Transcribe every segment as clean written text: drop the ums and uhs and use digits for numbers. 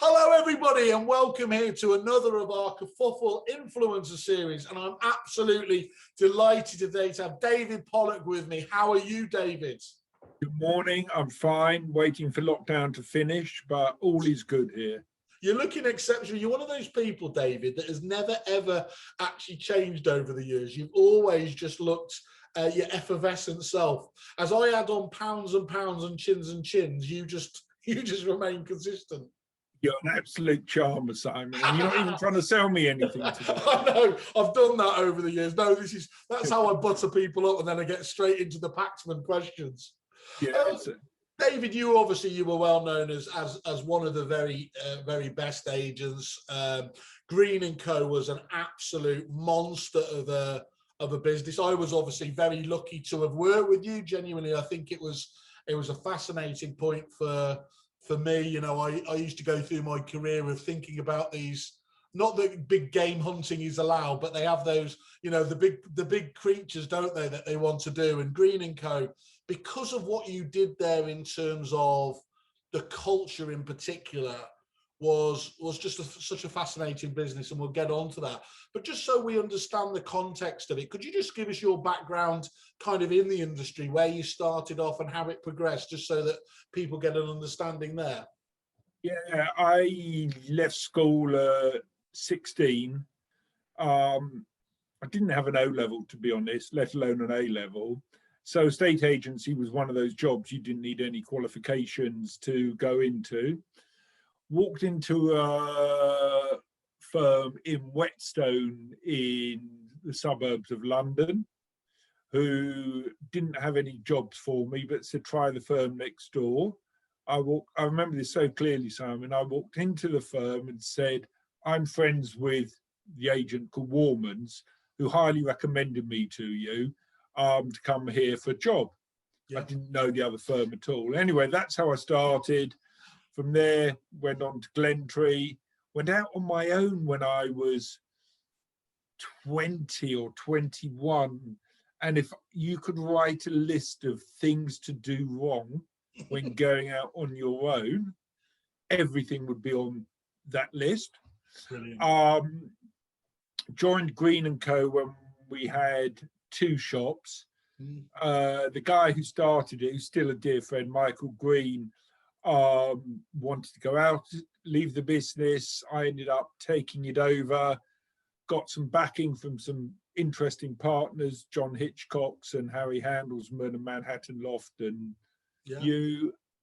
Hello, everybody, and welcome here to another of our Kerfuffle Influencer series. And I'm absolutely delighted today to have David Pollock with me. How are you, David? Good morning. I'm fine, waiting for lockdown to finish, but all is good here. You're looking exceptional. You're one of those people, David, that has never, ever actually changed over the years. You've always just looked your effervescent self. As I add on pounds and pounds and chins, you just remain consistent. You're an absolute charmer, Simon, and you're not even trying to sell me anything today. I know, I've done that over the years. No, that's how I butter people up, and then I get straight into the Paxman questions. Yeah, David, you were well known as one of the very best agents. Green & Co was an absolute monster of a business. I was obviously very lucky to have worked with you. Genuinely, I think it was a fascinating point for me. You know, I used to go through my career of thinking about these, not that big game hunting is allowed, but they have those, you know, the big creatures, don't they, that they want to do. And Green & Co, because of what you did there in terms of the culture in particular, was just such a fascinating business, and we'll get on to that. But just so we understand the context of it, could you just give us your background kind of in the industry, where you started off and how it progressed, just so that people get an understanding there? Yeah, I left school at 16. I didn't have an O-level, to be honest, let alone an A-level. So estate agency was one of those jobs you didn't need any qualifications to go into. Walked into a firm in Whetstone in the suburbs of London, who didn't have any jobs for me, but said, try the firm next door. I remember this so clearly, Simon. I walked into the firm and said, I'm friends with the agent called Warmans, who highly recommended me to you to come here for a job. Yeah. I didn't know the other firm at all. Anyway, that's how I started. From there, went on to Glentree, went out on my own when I was 20 or 21. And if you could write a list of things to do wrong when going out on your own, everything would be on that list. Brilliant. Joined Green & Co when we had 2 shops. The guy who started it, who's still a dear friend, Michael Green, wanted to go out, leave the business. I ended up taking it over, got some backing from some interesting partners, John Hitchcock's and Harry Handelsman and Manhattan Loft and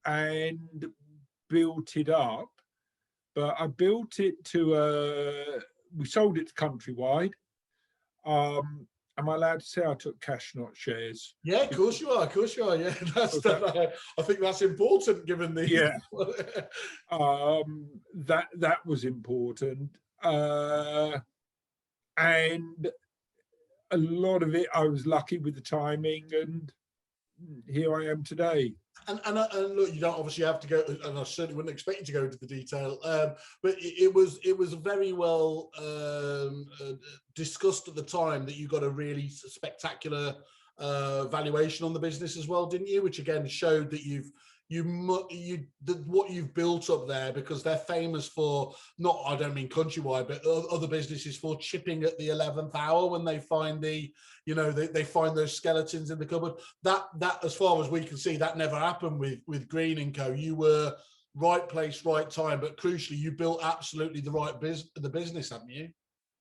and built it up. But I built it to we sold it to Countrywide. Am I allowed to say I took cash, not shares? Yeah, of course you are. Of course you are. Yeah, I think that's important, given the that was important, and a lot of it I was lucky with the timing, and here I am today. And look, you don't obviously have to go, and I certainly wouldn't expect you to go into the detail, but it was very well discussed at the time that you got a really spectacular valuation on the business as well, didn't you? Which again showed that what you've built up there, because they're famous for, not, I don't mean Countrywide, but other businesses, for chipping at the 11th hour when they find the, you know, they find those skeletons in the cupboard. That as far as we can see, that never happened with Green & Co. You were right place, right time, but crucially, you built absolutely the right business, haven't you?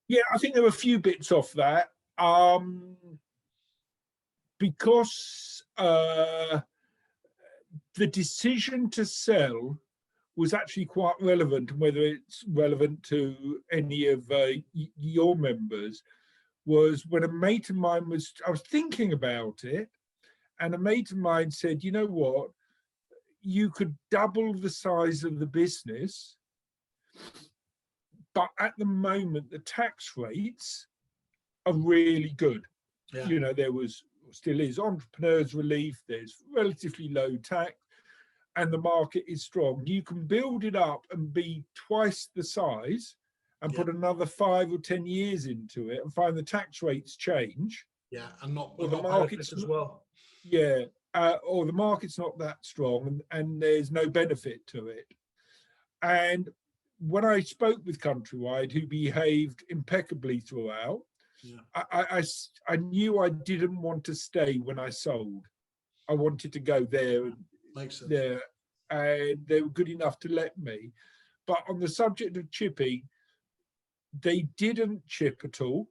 Yeah, I think there were a few bits off that, because the decision to sell was actually quite relevant, and whether it's relevant to any of your members, was when a mate of mine I was thinking about it, and a mate of mine said, you know what, you could double the size of the business, but at the moment the tax rates are really good. Yeah. You know, there was, still is, entrepreneurs relief, there's relatively low tax, and the market is strong. You can build it up and be twice the size and put another 5 or 10 years into it and find the tax rates change. Yeah, and not the markets as well. Yeah, or the market's not that strong, and there's no benefit to it. And when I spoke with Countrywide, who behaved impeccably throughout, I knew I didn't want to stay when I sold. I wanted to go there and there, and they were good enough to let me. But on the subject of chipping, they didn't chip at all.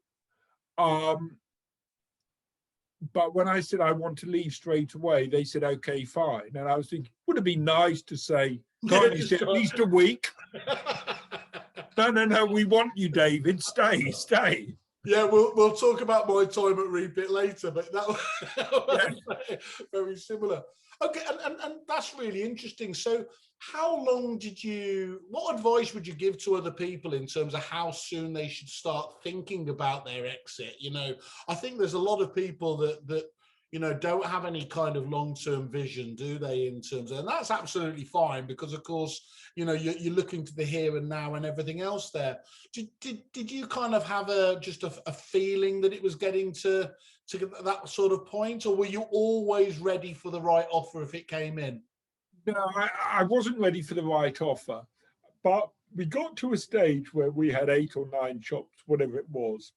But when I said I want to leave straight away, they said, okay, fine. And I was thinking, would it be nice to say, can't you stay at least a week? No, we want you, David. Stay. Yeah, we'll talk about my time at Repeat later, but that was very similar. Okay, and that's really interesting. So how long what advice would you give to other people in terms of how soon they should start thinking about their exit? You know, I think there's a lot of people that you know, don't have any kind of long-term vision, do they, in terms of, and that's absolutely fine, because of course, you know, you're looking to the here and now and everything else there. Did you kind of have just a feeling that it was getting to that sort of point, or were you always ready for the right offer if it came in? No, I wasn't ready for the right offer, but we got to a stage where we had 8 or 9 shops, whatever it was,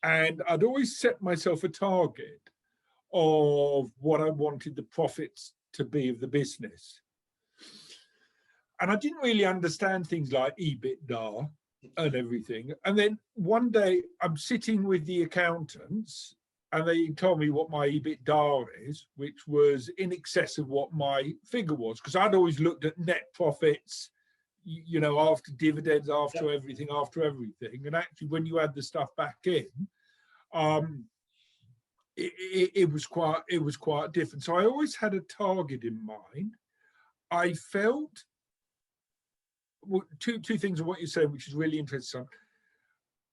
and I'd always set myself a target of what I wanted the profits to be of the business. And I didn't really understand things like EBITDA and everything. And then one day I'm sitting with the accountants and they told me what my EBITDA is, which was in excess of what my figure was, because I'd always looked at net profits, you know, after dividends, after everything. And actually, when you add the stuff back in, it was quite different. So I always had a target in mind. I felt two things of what you said, which is really interesting.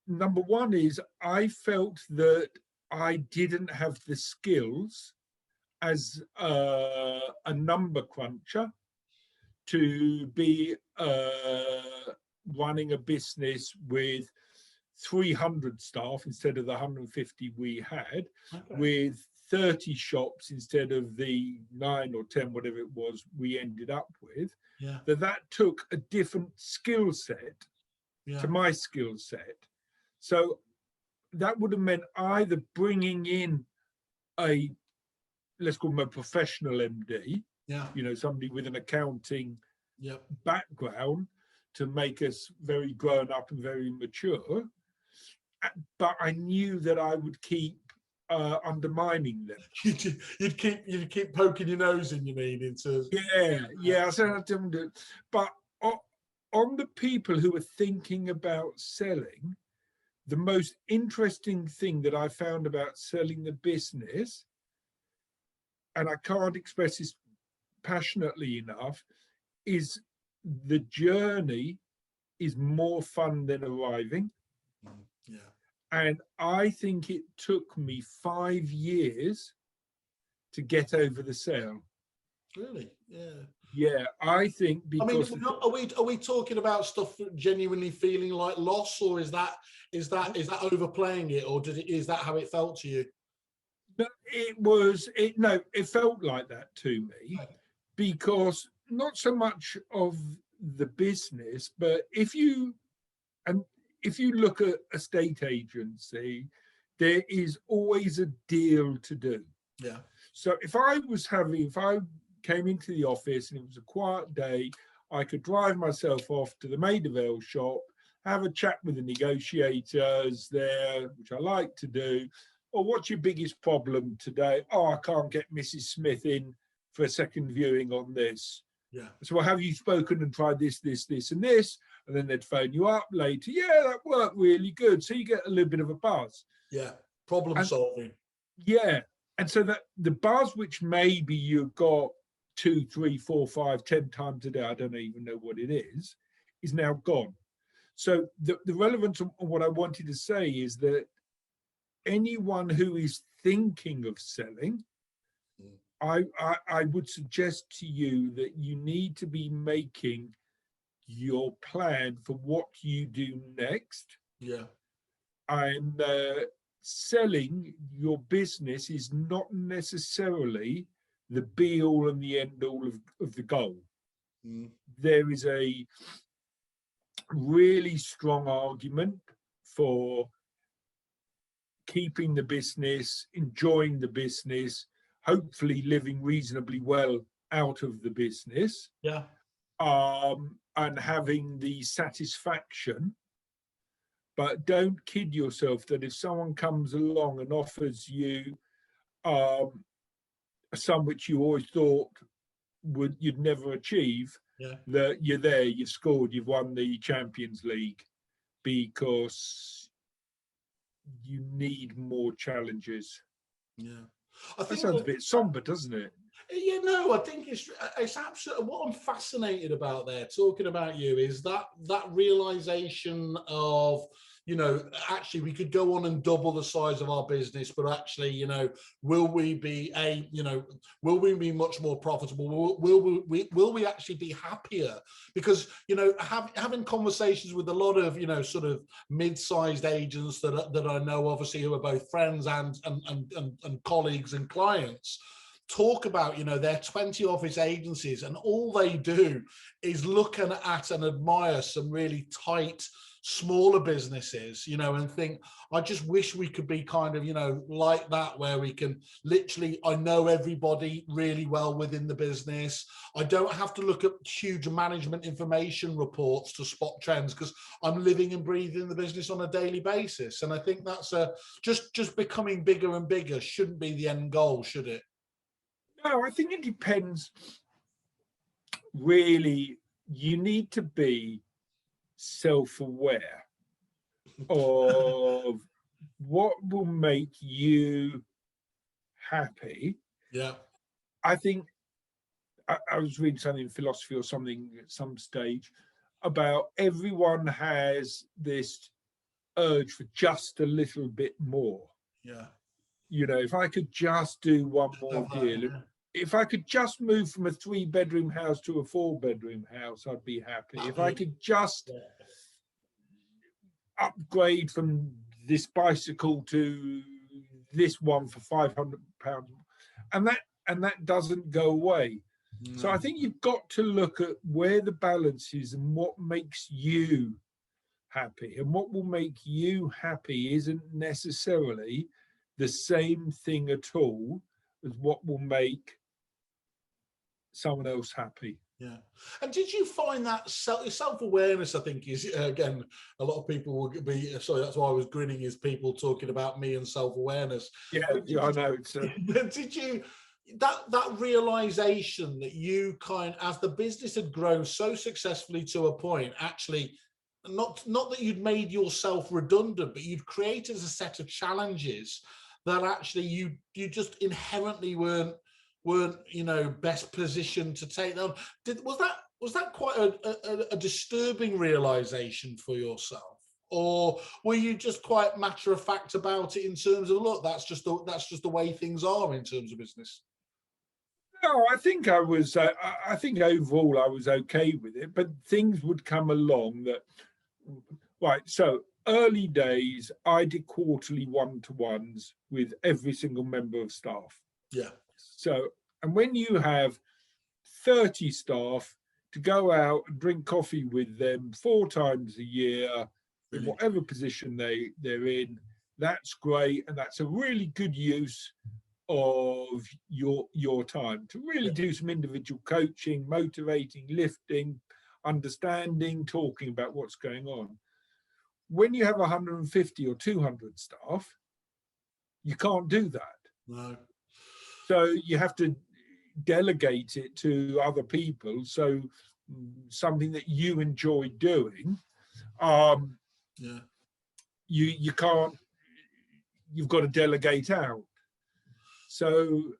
Number one is I felt that I didn't have the skills as a number cruncher to be running a business with 300 staff instead of the 150 we had, with 30 shops instead of the 9 or 10, whatever it was, we ended up with. That took a different skill set to my skill set. So that would have meant either bringing in let's call him a professional MD, you know, somebody with an accounting background to make us very grown up and very mature. But I knew that I would keep undermining them. You'd keep poking your nose in, you mean, into I said I didn't do it. But on the people who are thinking about selling, the most interesting thing that I found about selling the business, and I can't express this passionately enough, is the journey is more fun than arriving. And I think it took me 5 years to get over the sale. Really? Yeah, I think because are we talking about stuff genuinely feeling like loss, or is that overplaying it, or is that how it felt to you? It felt like that to me, because not so much of the business, but if you look at a estate agency, there is always a deal to do. So if I came into the office and it was a quiet day, I could drive myself off to the Maida Vale shop, have a chat with the negotiators there, which I like to do. Or what's your biggest problem today? Oh, I can't get Mrs. Smith in for a second viewing on this. So have you spoken and tried this, and this? And then they'd phone you up later. Yeah, that worked really good. So you get a little bit of a buzz. Problem solving. And so that the buzz, which maybe you've got 2, 3, 4, 5, 10 times a day, I don't even know what it is now gone. So the relevance of what I wanted to say is that anyone who is thinking of selling, I would suggest to you that you need to be making your plan for what you do next. And selling your business is not necessarily the be all and the end all of the goal. There is really strong argument for keeping the business, enjoying the business, hopefully living reasonably well out of the business, Yeah. And having the satisfaction. But don't kid yourself that if someone comes along and offers you a sum which you always thought you'd never achieve, Yeah. that you're there, you've scored, you've won the Champions League, because you need more challenges. Yeah. I think that sounds a bit somber, doesn't it? Yeah, no, I think it's absolutely what I'm fascinated about there, talking about you, is that realization of, you know, actually we could go on and double the size of our business, but actually, you know, will we be much more profitable? Will we actually be happier? Because, you know, having conversations with a lot of, you know, sort of mid-sized agents that I know, obviously, who are both friends and colleagues and clients, talk about, you know, their 20 office agencies, and all they do is look at and admire some really tight, smaller businesses, you know, and think, I just wish we could be kind of, you know, like that, where we can literally, I know everybody really well within the business. I don't have to look at huge management information reports to spot trends, because I'm living and breathing the business on a daily basis. And I think that's just becoming bigger and bigger shouldn't be the end goal, should it? No, I think it depends. Really, you need to be self-aware of what will make you happy. Yeah. I think I was reading something in philosophy or something at some stage about everyone has this urge for just a little bit more. Yeah. You know, if I could just do one more deal, if I could just move from a 3-bedroom house to a 4-bedroom house, I'd be happy. If I could just upgrade from this bicycle to this one for £500, and that doesn't go away. No. So I think you've got to look at where the balance is and what makes you happy. And what will make you happy isn't necessarily the same thing at all as what will make someone else happy. Yeah. And did you find that self-awareness, I think, is, again, a lot of people will be, sorry, that's why I was grinning, is people talking about me and self-awareness. Yeah, I know. Did you, that realization that you as the business had grown so successfully to a point, actually, not that you'd made yourself redundant, but you'd created a set of challenges that actually you just inherently weren't, you know, best positioned to take them. Was that quite a disturbing realization for yourself, or were you just quite matter of fact about it in terms of, look, that's just the way things are in terms of business? No, I think I was. I think overall I was okay with it, but things would come along that. Right. So early days, I did quarterly one-to-ones with every single member of staff. Yeah. So, and when you have 30 staff to go out and drink coffee with them 4 times a year, in whatever position they're in, that's great. And that's a really good use of your time to really do some individual coaching, motivating, lifting, understanding, talking about what's going on. When you have 150 or 200 staff, you can't do that. No. So you have to delegate it to other people. So something that you enjoy doing, you can't. You've got to delegate out. So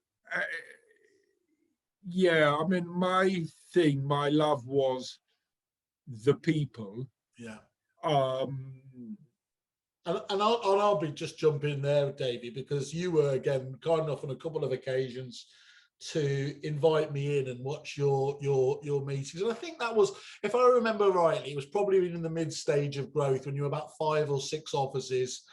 yeah, I mean, my love was the people. Yeah. And I'll be just jump in there, Davey, because you were, again, kind enough on a couple of occasions to invite me in and watch your meetings. And I think that was, if I remember rightly, it was probably in the mid stage of growth when you were about 5 or 6 offices,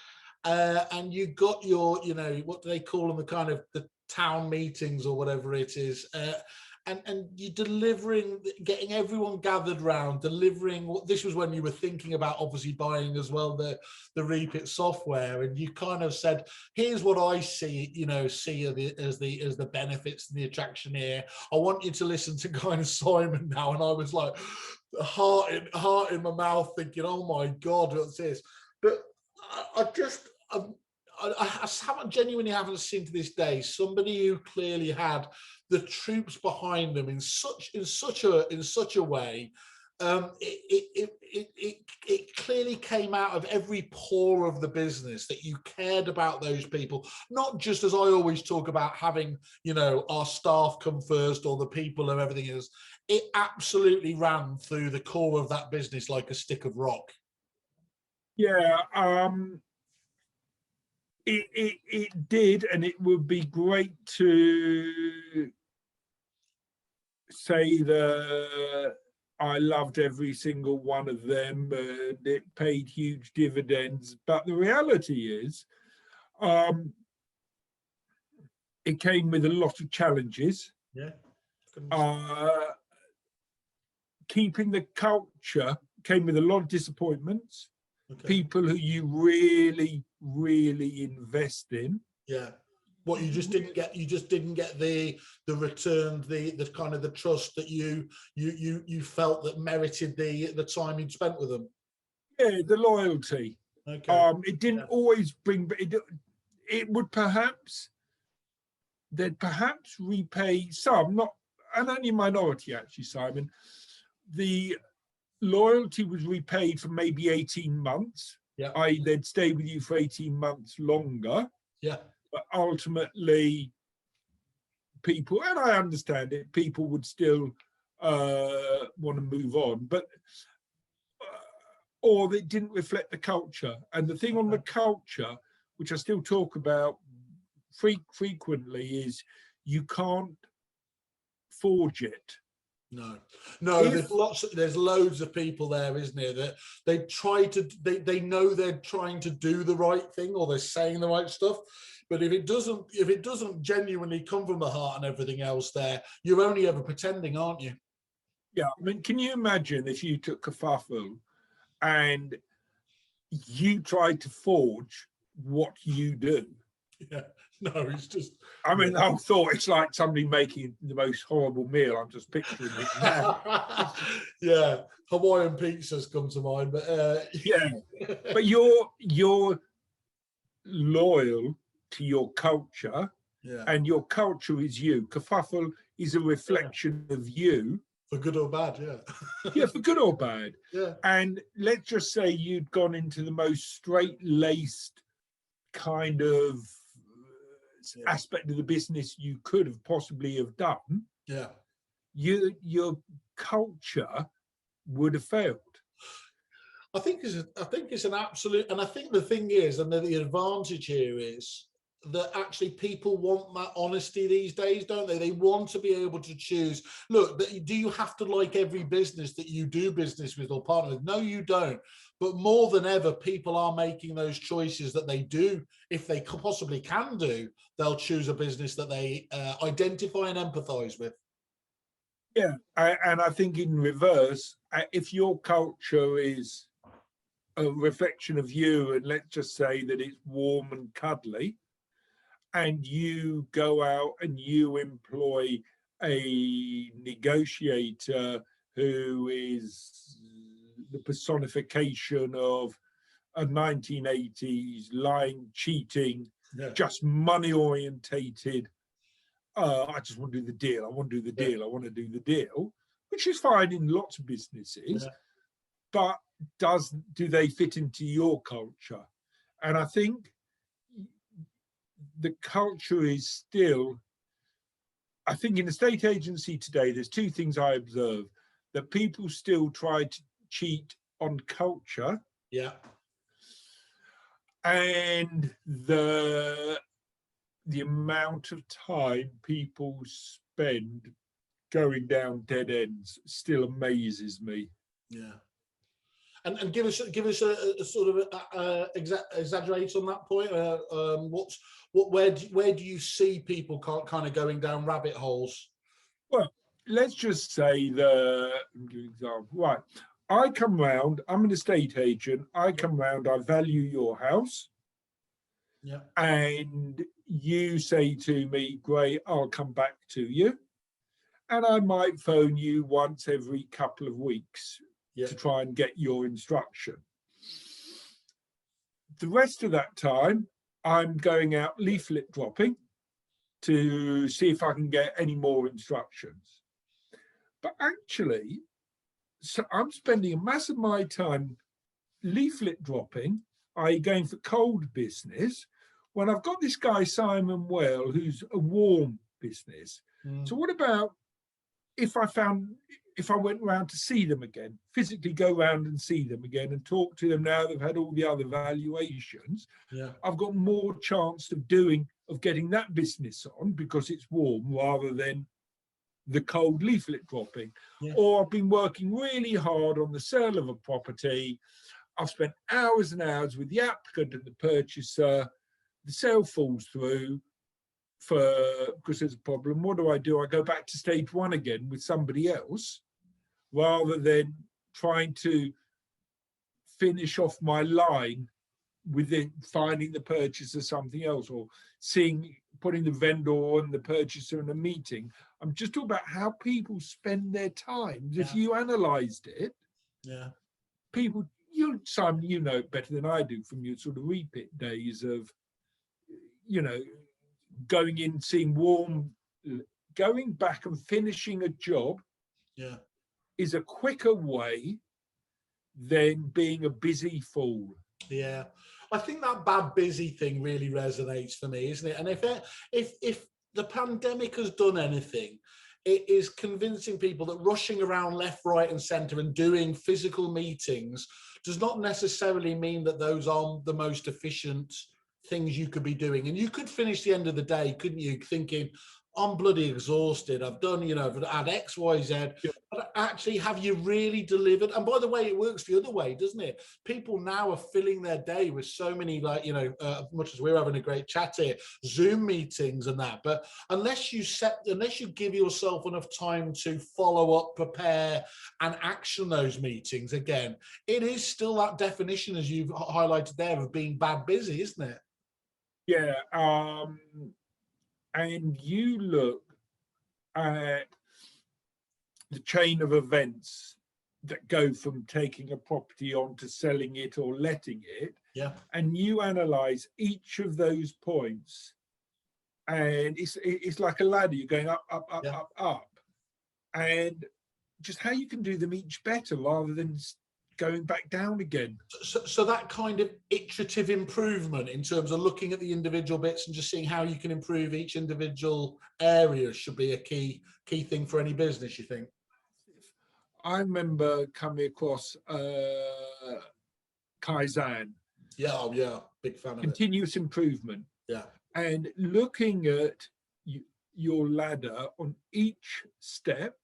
and you got your, you know, what do they call them, the kind of the town meetings or whatever it is. and you're delivering, getting everyone gathered round, delivering what this was when you were thinking about obviously buying as well the Repeat software, and you kind of said, here's what I see, you know, as the benefits and the attraction here. I want you to listen to kind of Simon now. And I was like, heart in my mouth, thinking, oh my God, what's this? But I genuinely haven't seen to this day somebody who clearly had the troops behind them in such a way. It clearly came out of every pore of the business that you cared about those people, not just, as I always talk about, having, you know, our staff come first or the people and everything is. It absolutely ran through the core of that business like a stick of rock. Yeah, it did, and it would be great to say that I loved every single one of them. It paid huge dividends, but the reality is, it came with a lot of challenges. Yeah. Keeping the culture came with a lot of disappointments. Okay. People who you really, really invest in. Yeah. What you just didn't get the return, the kind of the trust that you felt that merited the time you'd spent with them. Yeah, the loyalty. Okay. It didn't always bring, but it would perhaps, they'd perhaps repay some, not, and only a minority actually, Simon. The loyalty was repaid for maybe 18 months. Yeah. i.e. they'd stay with you for 18 months longer. Yeah. But ultimately, people, and I understand it, people would still want to move on, but or it didn't reflect the culture. And the thing on the culture, which I still talk about frequently, is you can't forge it. No, there's loads of people there, isn't there, that they know they're trying to do the right thing, or they're saying the right stuff, but if it doesn't genuinely come from the heart and everything else there, you're only ever pretending, aren't you? Yeah, I mean, can you imagine if you took Kerfuffle and you tried to forge what you do? Yeah. No, it's just. I mean, I thought it's like somebody making the most horrible meal. I'm just picturing it now. Yeah, Hawaiian pizzas come to mind, but yeah. But you're loyal to your culture, yeah, and your culture is you. Kerfuffle is a reflection of you. For good or bad, yeah. Yeah, for good or bad. Yeah. And let's just say you'd gone into the most straight-laced kind of aspect of the business you could have possibly have done. Yeah. Your culture would have failed. I think it's an absolute, and I think the thing is, and the advantage here is that actually people want that honesty these days, don't they? They want to be able to choose. Look, do you have to like every business that you do business with or partner with? No, you don't. But more than ever, people are making those choices that they do. If they possibly can do, they'll choose a business that they identify and empathize with. Yeah, and I think in reverse, if your culture is a reflection of you, and let's just say that it's warm and cuddly, and you go out and you employ a negotiator who is the personification of a 1980s lying, cheating, just money orientated. I just want to do the deal. I want to do the deal. I want to do the deal, which is fine in lots of businesses. But do they fit into your culture? And I think the culture is still, I think in a state agency today, there's two things I observe: that people still try to cheat on culture. Yeah. And the amount of time people spend going down dead ends still amazes me. Yeah. And give us a sort of exaggerate on that point. Where do you see people kind of going down rabbit holes? Well, let's just say right. I come round, I'm an estate agent. I come round, I value your house. Yeah. And you say to me, great, I'll come back to you. And I might phone you once every couple of weeks to try and get your instruction. The rest of that time, I'm going out leaflet dropping to see if I can get any more instructions. But actually, so I'm spending a mass of my time leaflet dropping, i.e. going for cold business, when I've got this guy, Simon Well, who's a warm business. So what about if I went around to see them again, physically go around and see them again and talk to them now they've had all the other valuations? I've got more chance of getting that business on because it's warm rather than the cold leaflet dropping. Or I've been working really hard on the sale of a property. I've spent hours and hours with the applicant and the purchaser. The sale falls through because there's a problem. What do? I go back to stage one again with somebody else rather than trying to finish off my line with finding the purchaser something else, or putting the vendor and the purchaser in a meeting. I'm just talking about how people spend their time. If you analysed it, people, Simon, you know it better than I do from your sort of repeat days of, going in, seeing going back and finishing a job is a quicker way than being a busy fool. Yeah, I think that bad busy thing really resonates for me, isn't it? And if the pandemic has done anything, it is convincing people that rushing around left, right, and centre and doing physical meetings does not necessarily mean that those are the most efficient things you could be doing. And you could finish the end of the day, couldn't you, thinking, I'm bloody exhausted, I've done, I've had X, Y, Z, but actually, have you really delivered? And by the way, it works the other way, doesn't it? People now are filling their day with so many, much as we're having a great chat here, Zoom meetings and that, but unless you give yourself enough time to follow up, prepare, and action those meetings, again, it is still that definition, as you've highlighted there, of being bad busy, isn't it? Yeah, and you look at the chain of events that go from taking a property on to selling it or letting it, and you analyze each of those points, and it's like a ladder. You're going up, up, up, up, up, and just how you can do them each better rather than going back down again. So that kind of iterative improvement in terms of looking at the individual bits and just seeing how you can improve each individual area should be a key thing for any business, you think? I remember coming across Kaizen. Yeah, big fan of it. Continuous improvement. Yeah. And looking at your ladder on each step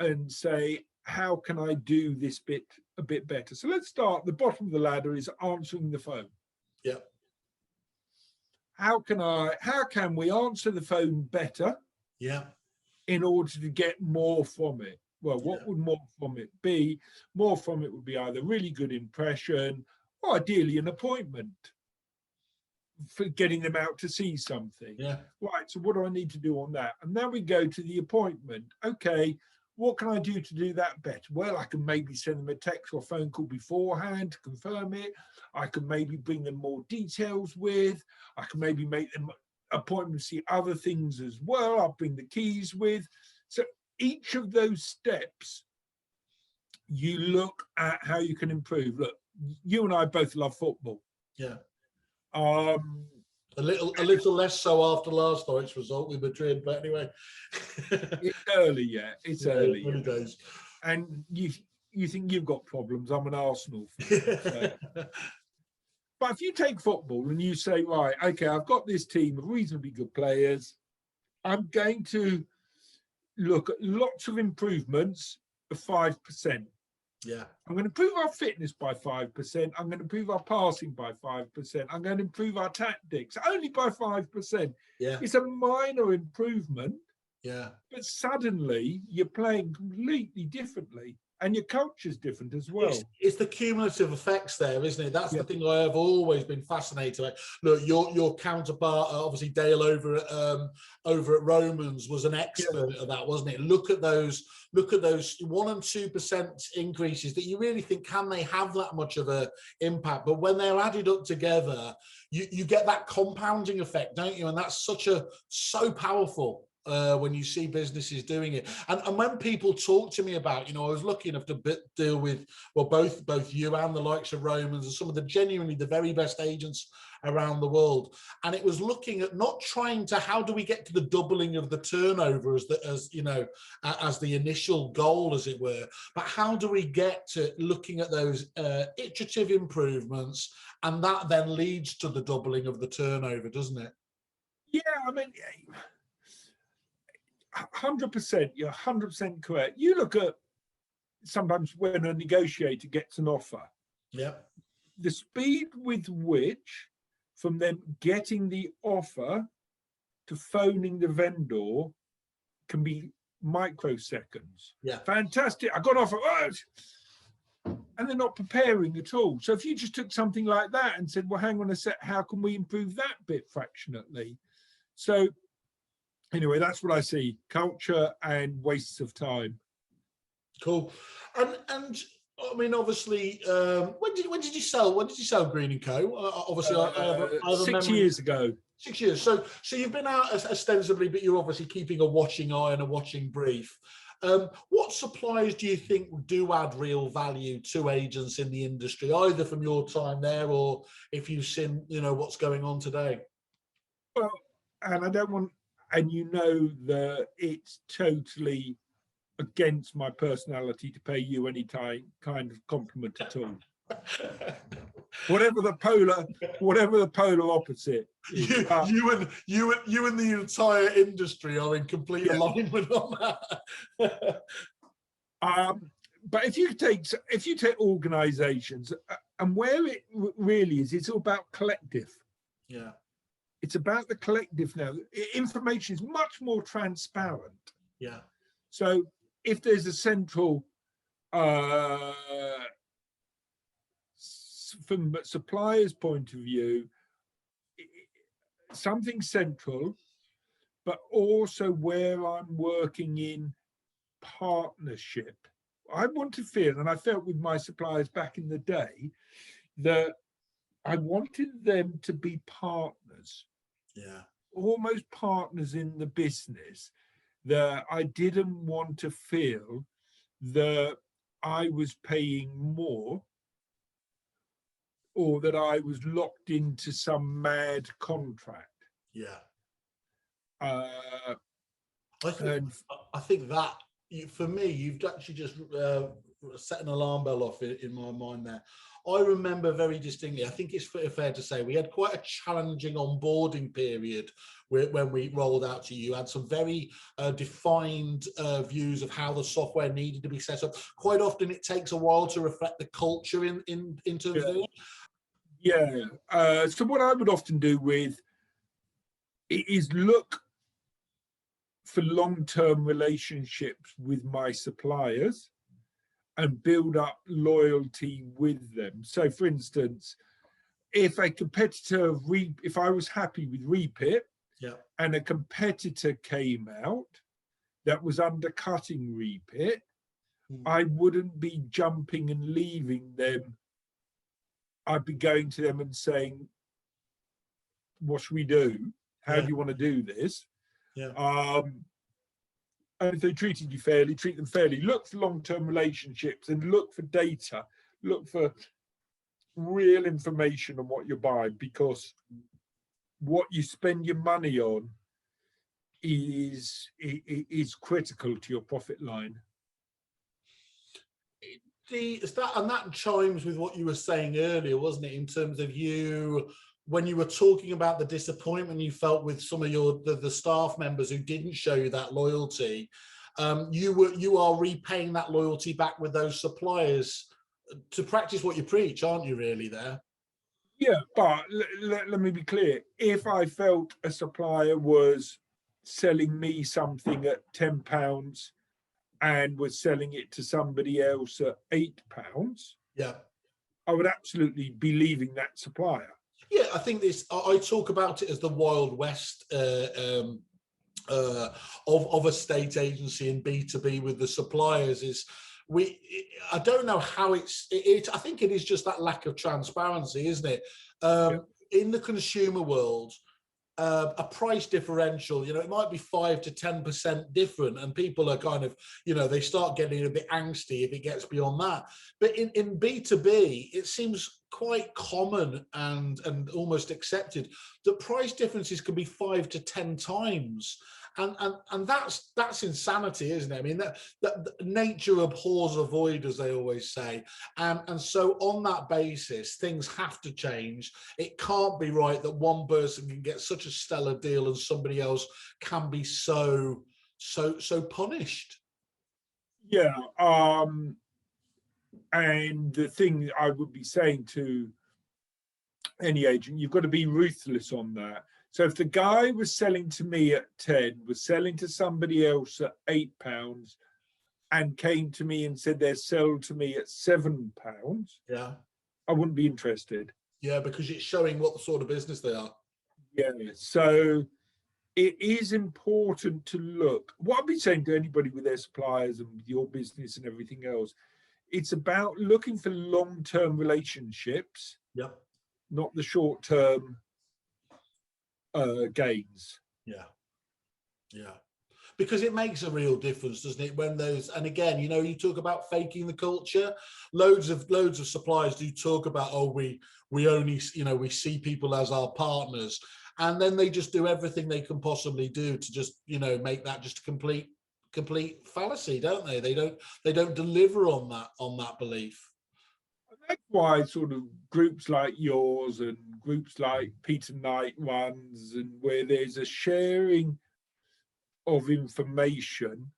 and say, how can I do this bit a bit better? So let's start. The bottom of the ladder is answering the phone. Yeah. How can we answer the phone better? Yeah. In order to get more from it? Well, what would more from it be? More from it would be either really good impression or ideally an appointment for getting them out to see something. Yeah. Right. So what do I need to do on that? And then we go to the appointment. Okay. What can I do to do that better? Well, I can maybe send them a text or phone call beforehand to confirm it. I can maybe bring them more details with. I can maybe make them appointments, see other things as well. I'll bring the keys with. So each of those steps, you look at how you can improve. Look, you and I both love football. Yeah. A little less so after last night's result with Madrid, but anyway. It's early yet. It's early. Early days. And you think you've got problems. I'm an Arsenal fan. So. But if you take football and you say, right, okay, I've got this team of reasonably good players. I'm going to look at lots of improvements of 5%. Yeah. I'm going to improve our fitness by 5%. I'm going to improve our passing by 5%. I'm going to improve our tactics only by 5%. Yeah. It's a minor improvement. Yeah. But suddenly you're playing completely differently, and your culture's different as well. It's the cumulative effects there, isn't it? That's Yeah. the thing I have always been fascinated by. Look, your counterpart, obviously Dale over at Romans, was an expert at that, wasn't it? Look at those 1% and 2% increases that you really think, can they have that much of a impact? But when they're added up together, you get that compounding effect, don't you? And that's so powerful. When you see businesses doing it, and when people talk to me about, I was lucky enough to deal with, well, both you and the likes of Romans and some of the genuinely the very best agents around the world, and it was looking at not trying to, how do we get to the doubling of the turnover as the initial goal, as it were, but how do we get to looking at those iterative improvements, and that then leads to the doubling of the turnover, doesn't it? Yeah, I mean, 100%, you're 100% correct. You look at sometimes when a negotiator gets an offer, the speed with which, from them getting the offer to phoning the vendor, can be microseconds. Yeah, fantastic. I got an offer, and they're not preparing at all. So if you just took something like that and said, well, hang on a sec, how can we improve that bit fractionally? So anyway, that's what I see: culture and wastes of time. Cool. And I mean, obviously, when did you sell Green and Co? Obviously, I have 6 years ago. 6 years. So you've been out ostensibly, but you're obviously keeping a watching eye and a watching brief. What suppliers do you think do add real value to agents in the industry, either from your time there or if you've seen, what's going on today? Well, and I don't want, and that it's totally against my personality to pay you any kind of compliment at all. whatever the polar opposite is. You and the entire industry are in complete alignment on that. But if you take organizations, and where it really is, it's all about collective. Yeah. It's about the collective now. Information is much more transparent. Yeah. So if there's a central, from a supplier's point of view, something central, but also where I'm working in partnership. I want to feel, and I felt with my suppliers back in the day, that I wanted them to be partners. Yeah. Almost partners in the business, that I didn't want to feel that I was paying more or that I was locked into some mad contract. Yeah. I think that, for me, you've actually just set an alarm bell off in my mind there. I remember very distinctly, I think it's fair to say, we had quite a challenging onboarding period when we rolled out to you. Had some very defined views of how the software needed to be set up. Quite often it takes a while to reflect the culture in terms of it. Yeah. So what I would often do is look for long-term relationships with my suppliers and build up loyalty with them. So for instance, if a competitor, if I was happy with Repit, and a competitor came out that was undercutting Repit, I wouldn't be jumping and leaving them. I'd be going to them and saying, what should we do? How do you want to do this? And if they treated you fairly, treat them fairly. Look for long-term relationships and look for data. Look for real information on what you're buying, because what you spend your money on is critical to your profit line. That chimes with what you were saying earlier, wasn't it? In terms of you, when you were talking about the disappointment you felt with some of the staff members who didn't show you that loyalty, you are repaying that loyalty back with those suppliers to practice what you preach, aren't you? Really, there. Yeah, but let me be clear. If I felt a supplier was selling me something at £10 and was selling it to somebody else at £8, Yeah. I would absolutely be leaving that supplier. Yeah, I think I talk about it as the Wild West of a state agency and B2B with the suppliers. I don't know how I think it is just that lack of transparency, isn't it? In the consumer world, a price differential, it might be 5 to 10% different, and people are kind of, they start getting a bit angsty if it gets beyond that. But in B2B, it seems quite common and almost accepted that price differences can be 5 to 10 times. And that's insanity, isn't it? I mean, that nature abhors a void, as they always say. And so on that basis, things have to change. It can't be right that one person can get such a stellar deal and somebody else can be so punished. Yeah. And the thing I would be saying to any agent, you've got to be ruthless on that. So if the guy was selling to me at 10, was selling to somebody else at £8, and came to me and said they're sold to me at £7, yeah, I wouldn't be interested. Yeah, because it's showing what the sort of business they are. Yeah, so it is important to look. What I've been saying to anybody with their suppliers and with your business and everything else, it's about looking for long-term relationships, not the short-term gains. Yeah, because it makes a real difference, doesn't it, when those, and again, you talk about faking the culture. Loads of suppliers do talk about, oh, we only, we see people as our partners, and then they just do everything they can possibly do to just, make that just a complete fallacy, don't they? They don't deliver on that belief. That's why sort of groups like yours and groups like Peter Knight ones, and where there's a sharing of information,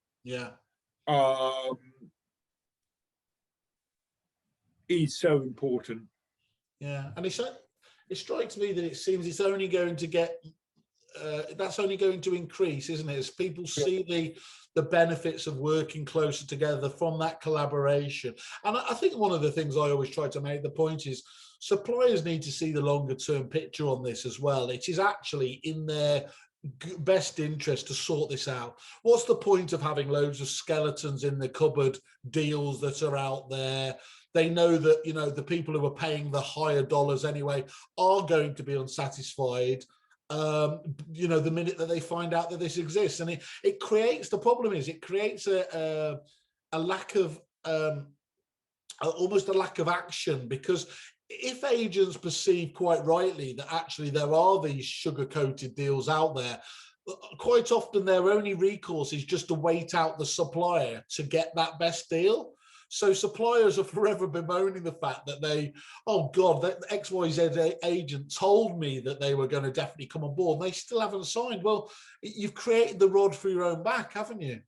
is so important. Yeah, and it strikes me that it seems it's only going to get that's only going to increase, isn't it, as people see the benefits of working closer together from that collaboration. And I think one of the things I always try to make the point is suppliers need to see the longer term picture on this as well. It is actually in their best interest to sort this out. What's the point of having loads of skeletons in the cupboard deals that are out there? They know that, the people who are paying the higher dollars anyway are going to be unsatisfied, the minute that they find out that this exists. And it creates, the problem is it creates a lack of, almost a lack of action, because if agents perceive quite rightly that actually there are these sugar-coated deals out there, quite often their only recourse is just to wait out the supplier to get that best deal. So suppliers are forever bemoaning the fact that oh God, that XYZ agent told me that they were going to definitely come on board, and they still haven't signed. Well, you've created the rod for your own back, haven't you?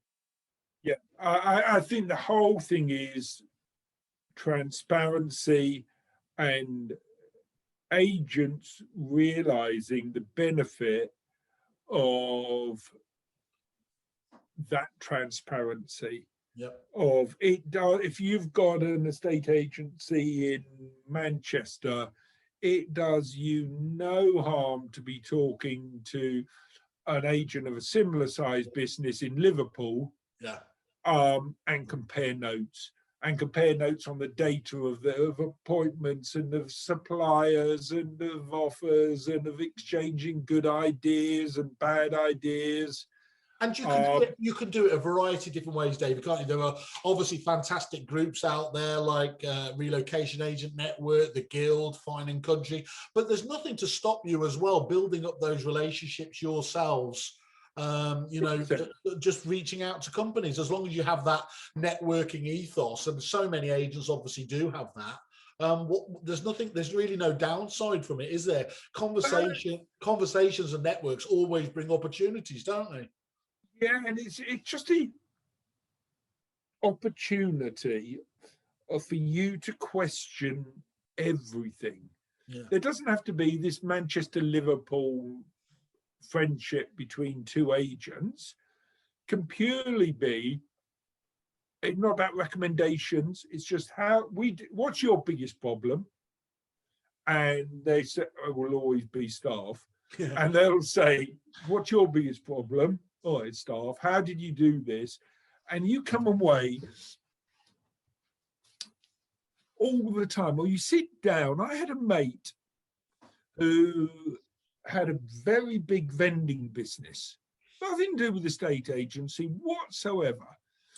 Yeah, I think the whole thing is transparency and agents realizing the benefit of that transparency. Of it. If you've got an estate agency in Manchester, it does you no harm to be talking to an agent of a similar sized business in Liverpool, and compare notes on the data of appointments and of suppliers and of offers and of exchanging good ideas and bad ideas. And you can do it a variety of different ways, David, can't you? There are obviously fantastic groups out there like Relocation Agent Network, the Guild, Fine and Country, but there's nothing to stop you as well building up those relationships yourselves. Just reaching out to companies, as long as you have that networking ethos, and so many agents obviously do have that. There's really no downside from it, is there? Conversations and networks always bring opportunities, don't they? Yeah, and it's just the opportunity for you to question everything. There doesn't have to be this Manchester-Liverpool friendship between two agents can purely be, it's not about recommendations, it's just how we do, what's your biggest problem? And they say, it will always be staff. Yeah. And they'll say, what's your biggest problem? Oh, it's staff. How did you do this? And you come away all the time, or you sit down. I had a mate who had a very big vending business, nothing to do with the estate agency whatsoever.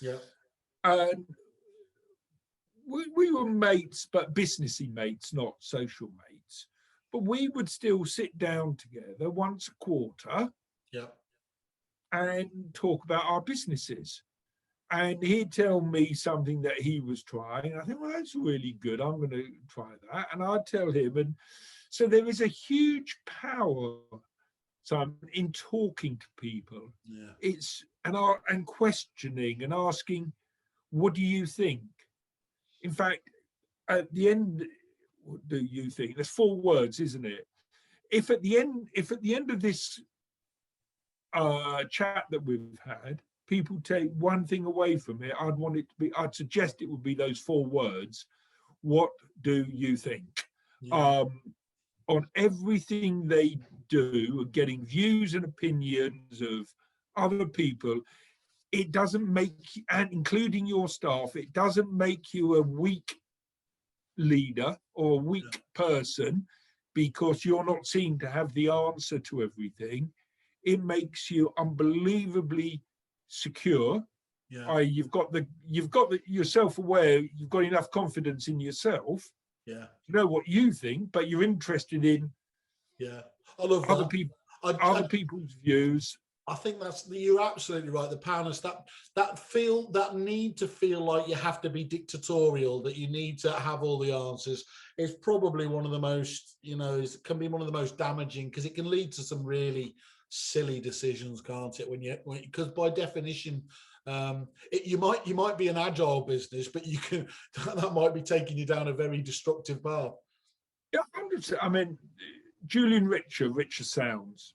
Yeah. And we were mates, but businessy mates, not social mates. But we would still sit down together once a quarter, yeah, and talk about our businesses. And he'd tell me something that he was trying. I think, well, that's really good. I'm going to try that. And I'd tell him. And so there is a huge power, Simon, in talking to people. Yeah. It's and questioning and asking, what do you think? In fact, at the end, what do you think? There's 4 words, isn't it? If at the end of this chat that we've had, people take one thing away from it, I'd suggest it would be those 4 words. What do you think? Yeah. On everything they do, getting views and opinions of other people, it doesn't make, and including your staff, it doesn't make you a weak leader or a weak person because you're not seen to have the answer to everything. It makes you unbelievably secure. Yeah. You're self-aware, you've got enough confidence in yourself. Yeah. You know what you think, but you're interested in I love other that. people, other people's views. I think you're absolutely right. The poundness, that need to feel like you have to be dictatorial, that you need to have all the answers, is probably one of the most, can be one of the most damaging, because it can lead to some really silly decisions, can't it? Because by definition, you might be an agile business, but that might be taking you down a very destructive path. Yeah, 100%. I mean, Julian Richer Sounds.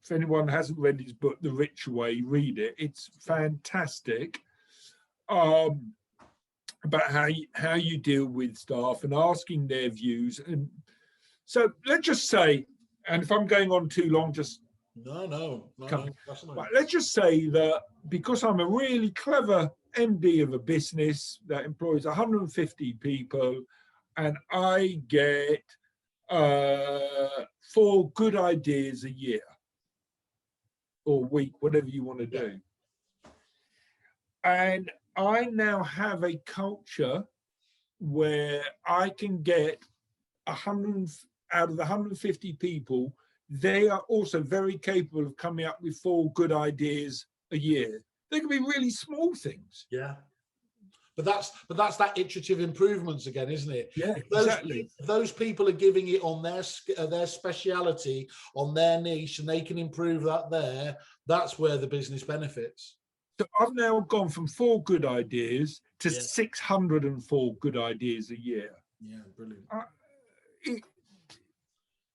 If anyone hasn't read his book, The Richer Way, read it. It's fantastic. About how you deal with staff and asking their views. And so let's just say, and if I'm going on too long, just no. But let's just say that because I'm a really clever MD of a business that employs 150 people, and I get 4 good ideas a year or week, whatever you want to do. And I now have a culture where I can get 100 out of the 150 people. They are also very capable of coming up with 4 good ideas a year. They can be really small things. Yeah. But that's that iterative improvements again, isn't it? Yeah, exactly. If those people are giving it on their speciality, on their niche, and they can improve that there, that's where the business benefits. So I've now gone from 4 good ideas to 604 good ideas a year. Yeah, brilliant.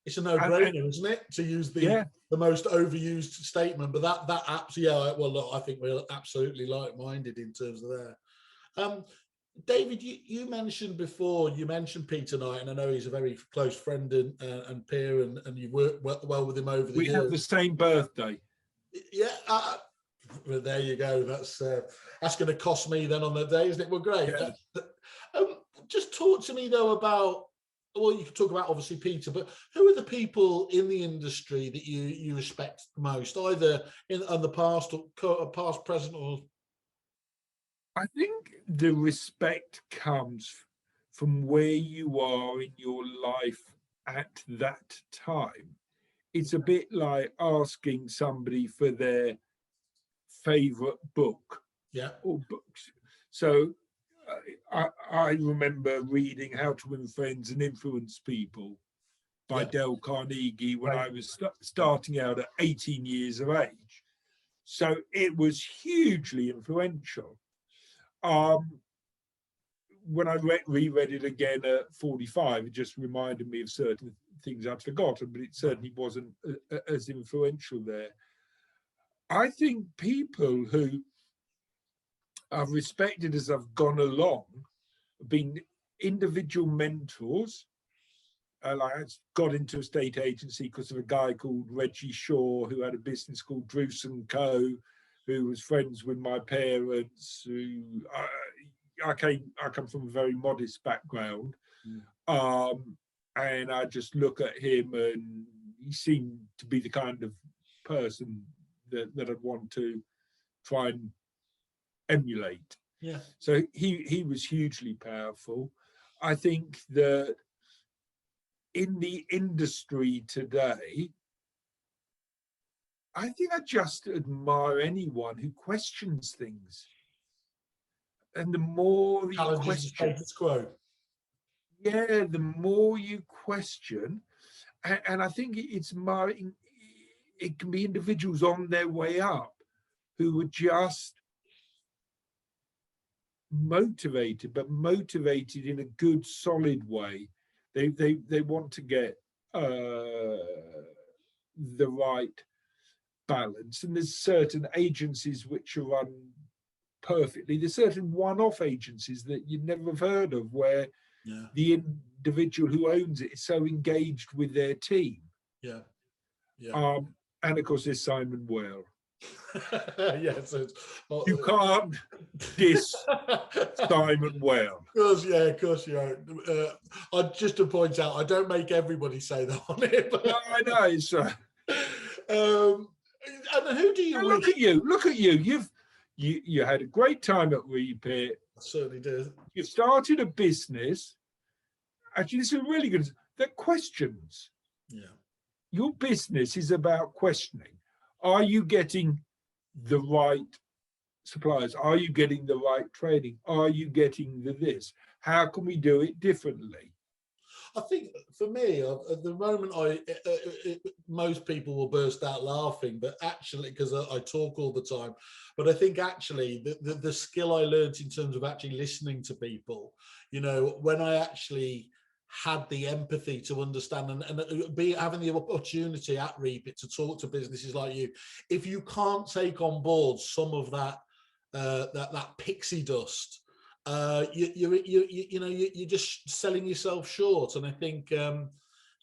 It's a no-brainer, isn't it, to use the most overused statement? But that apps, well, look, I think we're absolutely like-minded in terms of there. David, you mentioned before, Peter Knight, and I know he's a very close friend and peer, and you've worked well with him over the years. We have the same birthday. Yeah, well, there you go. That's going to cost me then on the day, isn't it? Well, great. Yeah. Just talk to me though about, well, you can talk about obviously Peter, but who are the people in the industry that you respect most, either in the past or past, present, or? I think the respect comes from where you are in your life at that time. It's a bit like asking somebody for their favorite book or books. So I remember reading How to Win Friends and Influence People by Dale Carnegie when I was starting out at 18 years of age. So it was hugely influential. when I reread it again at 45, it just reminded me of certain things I'd forgotten, but it certainly wasn't as influential there. I think people who I've respected as I've gone along have been individual mentors. Like I got into a state agency because of a guy called Reggie Shaw, who had a business called Druce & Co., who was friends with my parents. I come from a very modest background, and I just look at him, and he seemed to be the kind of person that I'd want to try and emulate. Yeah. So he was hugely powerful. I think that in the industry today, I think I just admire anyone who questions things. And the more you question, yeah, the more you question, and I think it can be individuals on their way up who were just motivated, but motivated in a good, solid way. They want to get the right balance, and there's certain agencies which are run perfectly. There's certain one-off agencies that you'd never have heard of, where the individual who owns it is so engaged with their team. And of course, there's Simon Whale. Yes, you can't diss Simon Whale. Of course you don't. Just to point out, I don't make everybody say that on it. But... No, I know. It's, and who do you look at you? Look at you. You had a great time at Repeat. I certainly did. You've started a business. Actually, this is really good. That questions. Yeah. Your business is about questioning. Are you getting the right suppliers? Are you getting the right training? Are you getting this? How can we do it differently? I think for me, at the moment, most people will burst out laughing, but actually, because I talk all the time, but I think actually the skill I learned in terms of actually listening to people, when I actually had the empathy to understand and having the opportunity at Repeat to talk to businesses like you, if you can't take on board some of that that pixie dust, you're just selling yourself short. And I think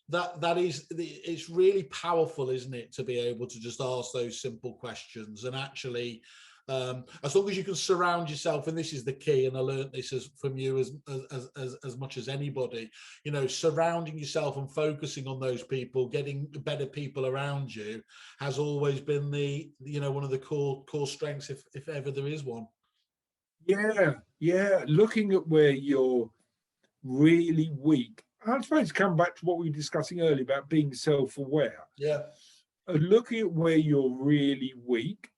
it's really powerful, isn't it, to be able to just ask those simple questions and actually. As long as you can surround yourself, and this is the key, and I learned this from you as much as anybody, surrounding yourself and focusing on those people, getting better people around you has always been one of the core strengths, if ever there is one. Yeah. Looking at where you're really weak, I'm supposed to come back to what we were discussing earlier about being self-aware. Yeah. Looking at where you're really weak,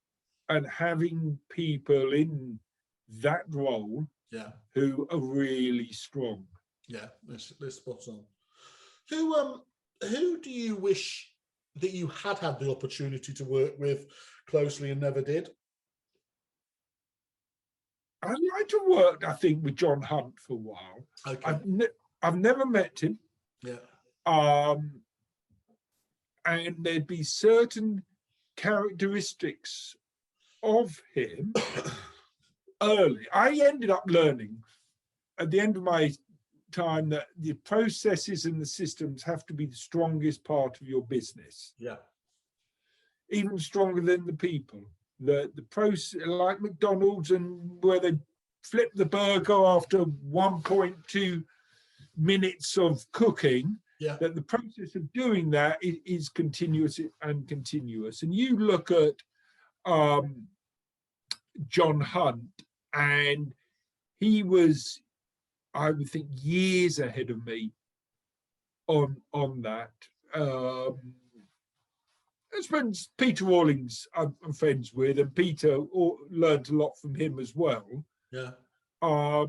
and having people in that role who are really strong. Yeah, that's spot on. Who do you wish that you had the opportunity to work with closely and never did? I'd like to work, I think, with John Hunt for a while. Okay. I've never met him. Yeah. And there'd be certain characteristics of him early. I ended up learning at the end of my time that the processes and the systems have to be the strongest part of your business. Yeah. Even stronger than the people. The process, like McDonald's, and where they flip the burger after 1.2 minutes of cooking. Yeah. That the process of doing that is continuous and continuous. And you look at John Hunt, and he was, I would think, years ahead of me on that. As friends, Peter Rawlings, I'm friends with, and Peter learned a lot from him as well. Yeah. And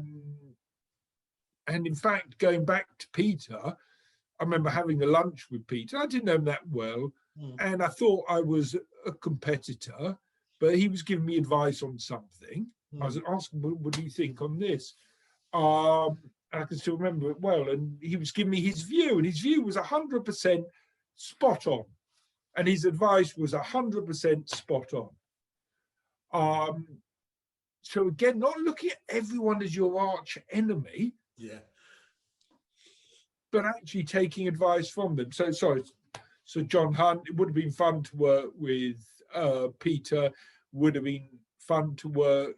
in fact, going back to Peter, I remember having a lunch with Peter. I didn't know him that well, and I thought I was a competitor, but he was giving me advice on something. I was asking, what do you think on this? I can still remember it well. And he was giving me his view, and his view was 100% spot on, and his advice was 100% spot on. So again, not looking at everyone as your arch enemy, yeah, but actually taking advice from them. So John Hunt, it would have been fun to work with Peter, would have been fun to work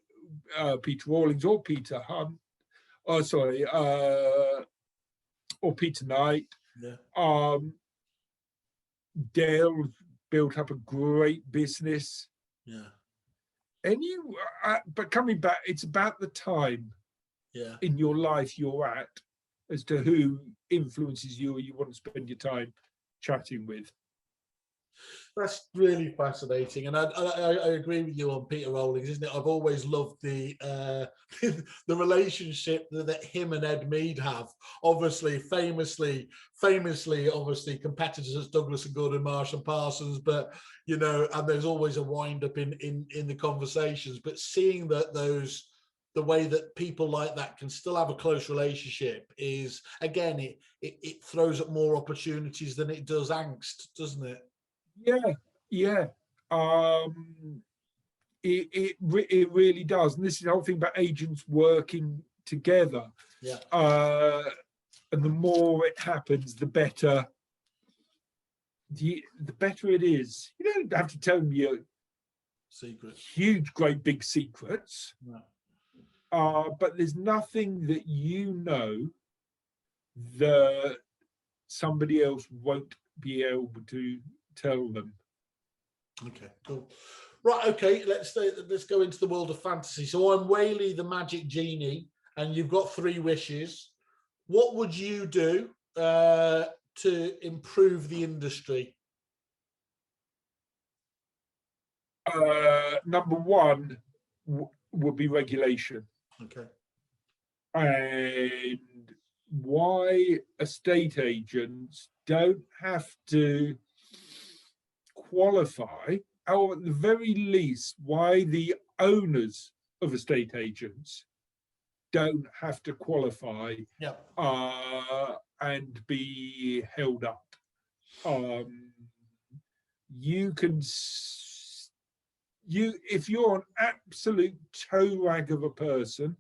Peter Rawlings or Peter Hunt, or Peter Knight. yeah. Dale built up a great business. Yeah. And but coming back, it's about the time in your life you're at as to who influences you or you want to spend your time chatting with. That's really fascinating, and I agree with you on Peter Rawlings, isn't it? I've always loved the the relationship that him and Ed Mead have. Obviously, famously, obviously competitors as Douglas and Gordon, Marsh and Parsons, but you know, and there's always a wind up in the conversations. But seeing that the way that people like that can still have a close relationship is, again, it throws up more opportunities than it does angst, doesn't it? Yeah. It really does. And this is the whole thing about agents working together. Yeah. And the more it happens, the better. The better it is. You don't have to tell them your secrets, huge, great, big secrets. No. But there's nothing that you know that somebody else won't be able to tell them. Okay, cool. Right, okay, let's go into the world of fantasy. So I'm Whaley, the magic genie, and you've got 3 wishes. What would you do to improve the industry? Number 1 would be regulation. Okay. And why estate agents don't have to qualify, or at the very least, why the owners of estate agents don't have to qualify and be held up. If you're an absolute toe rag of a person,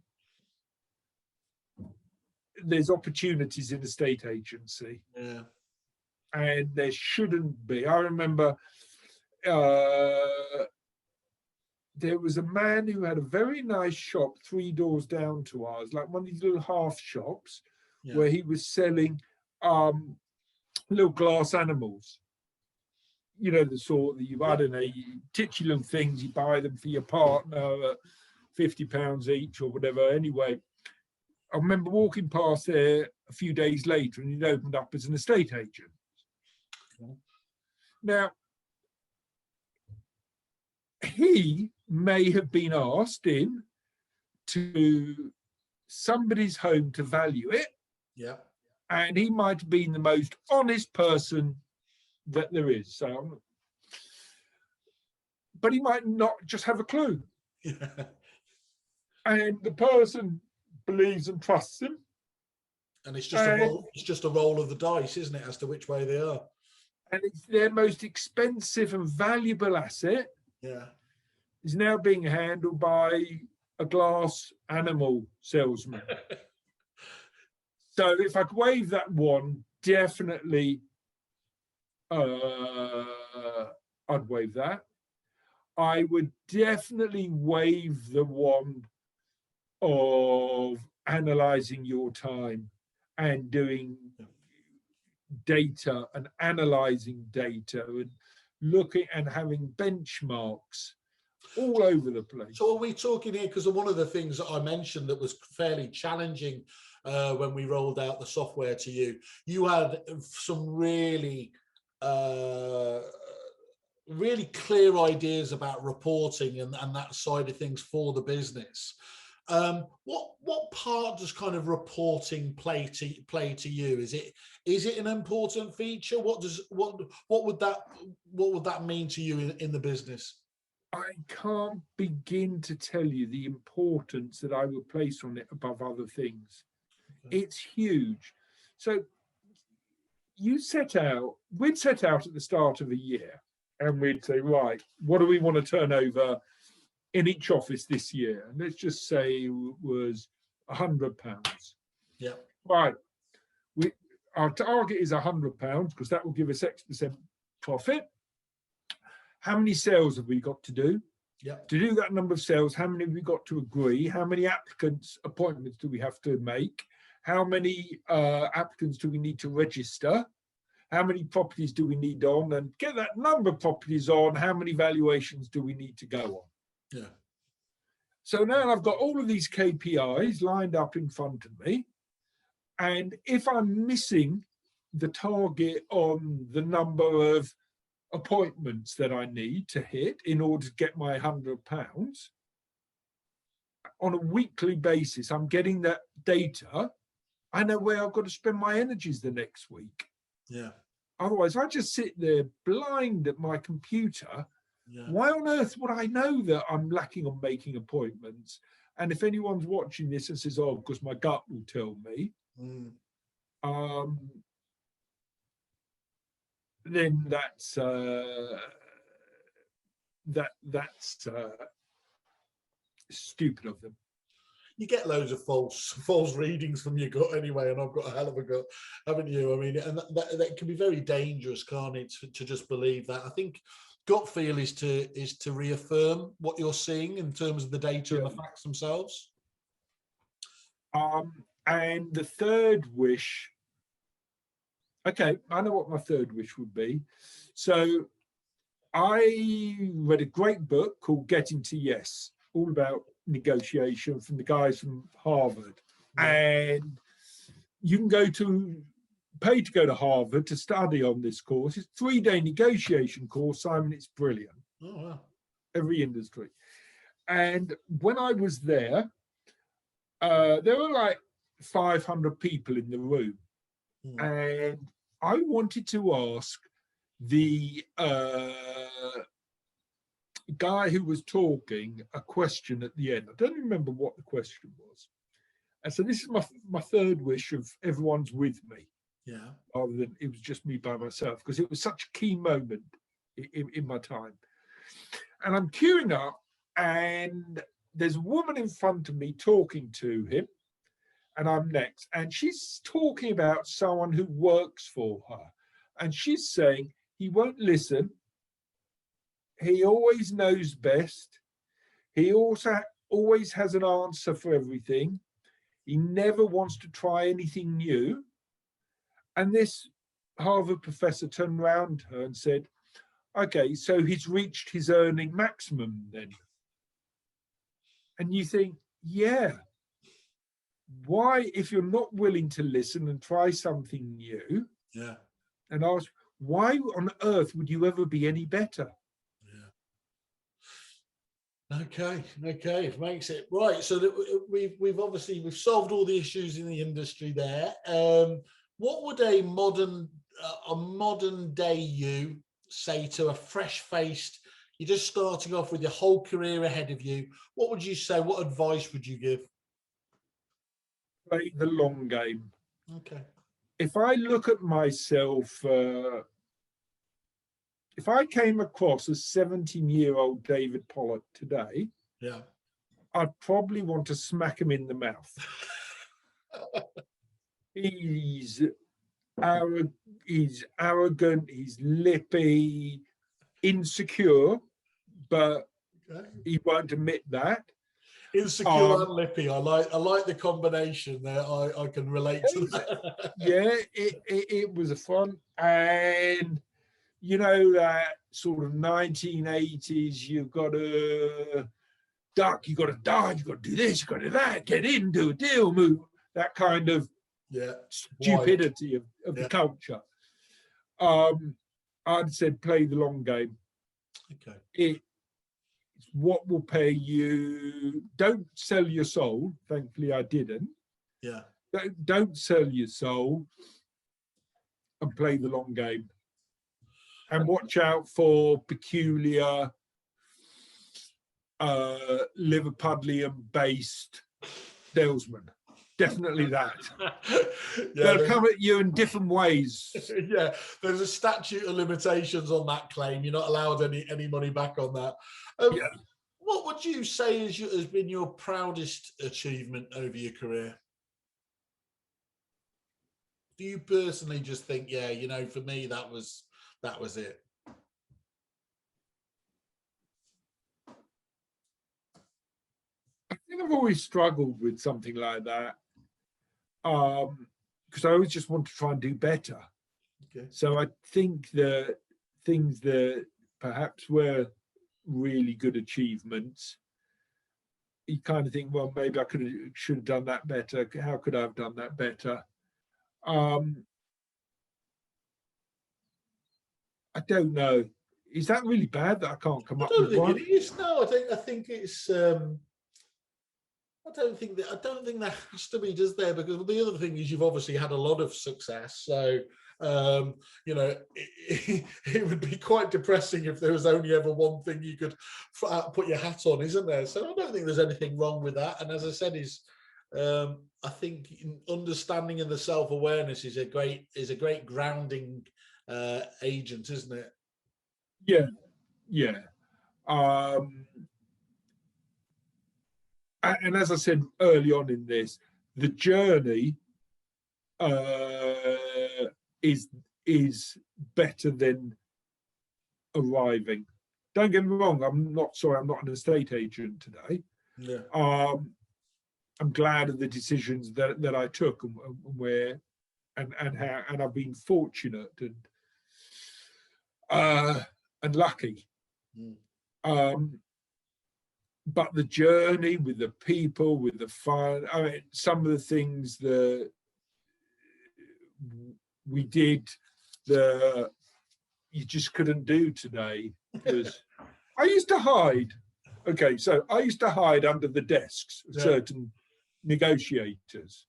there's opportunities in the state agency. Yeah. And there shouldn't be. I remember there was a man who had a very nice shop 3 doors down to ours, like one of these little half shops, where he was selling little glass animals. You know, the sort that I don't know, titchy little things, you buy them for your partner at £50 each or whatever. Anyway, I remember walking past there a few days later and he'd opened up as an estate agent. Now, he may have been asked in to somebody's home to value it. Yeah. And he might have been the most honest person that there is. So, but he might not just have a clue. And the person believes and trusts him. And it's just a roll of the dice, isn't it, as to which way they are. And it's their most expensive and valuable asset. Yeah. Is now being handled by a glass animal salesman. So if I could wave that wand, definitely I'd wave that. I would definitely wave the wand of analysing your time and doing data and analysing data and looking and having benchmarks all over the place. So are we talking here, because one of the things that I mentioned that was fairly challenging when we rolled out the software to you, you had some really really clear ideas about reporting and that side of things for the business. What part does kind of reporting play to you? Is it an important feature? What would that mean to you in the business? I can't begin to tell you the importance that I would place on it above other things. Okay. It's huge. So we'd set out at the start of a year, and we'd say, right, what do we want to turn over in each office this year? And let's just say it was £100. Yeah. Right. Our target is £100 because that will give us X% profit. How many sales have we got to do? Yeah. To do that number of sales, how many have we got to agree? How many appointments do we have to make? How many applicants do we need to register? How many properties do we need on? And get that number of properties on, how many valuations do we need to go on? Yeah. So now I've got all of these KPIs lined up in front of me. And if I'm missing the target on the number of appointments that I need to hit in order to get my £100, on a weekly basis, I'm getting that data. I know where I've got to spend my energies the next week. Yeah. Otherwise, I just sit there blind at my computer. Yeah. Why on earth would I know that I'm lacking on making appointments? And if anyone's watching this and says, oh, because my gut will tell me, then that's stupid of them. You get loads of false readings from your gut anyway, and I've got a hell of a gut, haven't you? I mean, and that can be very dangerous, can't it, to just believe that. I think gut feel is to reaffirm what you're seeing in terms of the data and the facts themselves. And the third wish, okay, I know what my third wish would be. So I read a great book called Getting to Yes, all about negotiation from the guys from Harvard. Yeah. And you can pay to go to Harvard to study on this course. It's a 3-day negotiation course, Simon. It's brilliant. Oh, wow. Every industry. And when I was there were like 500 people in the room. And I wanted to ask the guy who was talking a question at the end. I don't remember what the question was. And so this is my third wish of everyone's with me. Yeah. Rather than it was just me by myself, because it was such a key moment in my time. And I'm queuing up, and there's a woman in front of me talking to him, and I'm next. And she's talking about someone who works for her. And she's saying, he won't listen. He always knows best. He also always has an answer for everything. He never wants to try anything new. And this Harvard professor turned around to her and said, okay, so he's reached his earning maximum then. And you think, yeah. Why, if you're not willing to listen and try something new, and ask, why on earth would you ever be any better? Yeah. Okay, it makes it right. So that we've solved all the issues in the industry there. What would a modern day you say to a fresh-faced, you're just starting off with your whole career ahead of you? What would you say? What advice would you give? Play the long game. Okay. If I look at myself, if I came across a 17-year-old David Pollock today, I'd probably want to smack him in the mouth. He's arrogant, he's lippy, insecure, but he won't admit that. Insecure and lippy. I like the combination there. I can relate to that. Yeah, it was a fun. And you know that sort of 1980s, you've got to duck, you've got to dodge, you've got to do this, you've got to do that, get in, do a deal, move. That kind of stupidity of the culture. I'd said play the long game. Okay. It's what will pay you. Don't sell your soul. Thankfully, I didn't. Yeah. Don't sell your soul and play the long game. And watch out for peculiar Liverpudlian-based salesman. Definitely that. Yeah, They'll come at you in different ways. Yeah, there's a statute of limitations on that claim. You're not allowed any money back on that. Yeah. What would you say has been your proudest achievement over your career? Do you personally just think, yeah, you know, for me that was it? I think I've always struggled with something like that, because I always just want to try and do better. Okay. So I think the things that perhaps were really good achievements, you kind of think, well, maybe I should have done that better. How could I have done that better? I don't know. Is that really bad that I can't come up with one? I don't think it is. No, I think it's. I don't think that has to be, does there? Because the other thing is you've obviously had a lot of success. So you know, it would be quite depressing if there was only ever one thing you could put your hat on, isn't there? So I don't think there's anything wrong with that. And as I said, I think understanding and the self-awareness is a great grounding agent, isn't it? Yeah, yeah. And as I said early on in this, the journey is better than arriving. Don't get me wrong, I'm not an estate agent today. Yeah. I'm glad of the decisions that I took and where and I've been fortunate and lucky. But the journey with the people, with the fun, I mean, some of the things that we did that you just couldn't do today. Because I used to hide. Okay, so I used to hide under the desks of certain negotiators.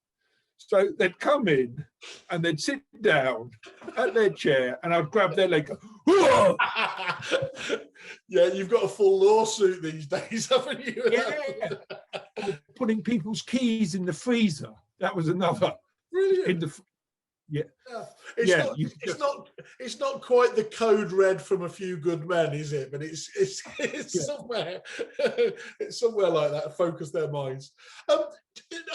So they'd come in and they'd sit down at their chair and I'd grab their leg. Yeah, you've got a full lawsuit these days, haven't you? Yeah. Putting people's keys in the freezer. That was another. Brilliant. It's not quite the code red from A Few Good Men, is it? But it's somewhere it's somewhere like that. Focus their minds. I'll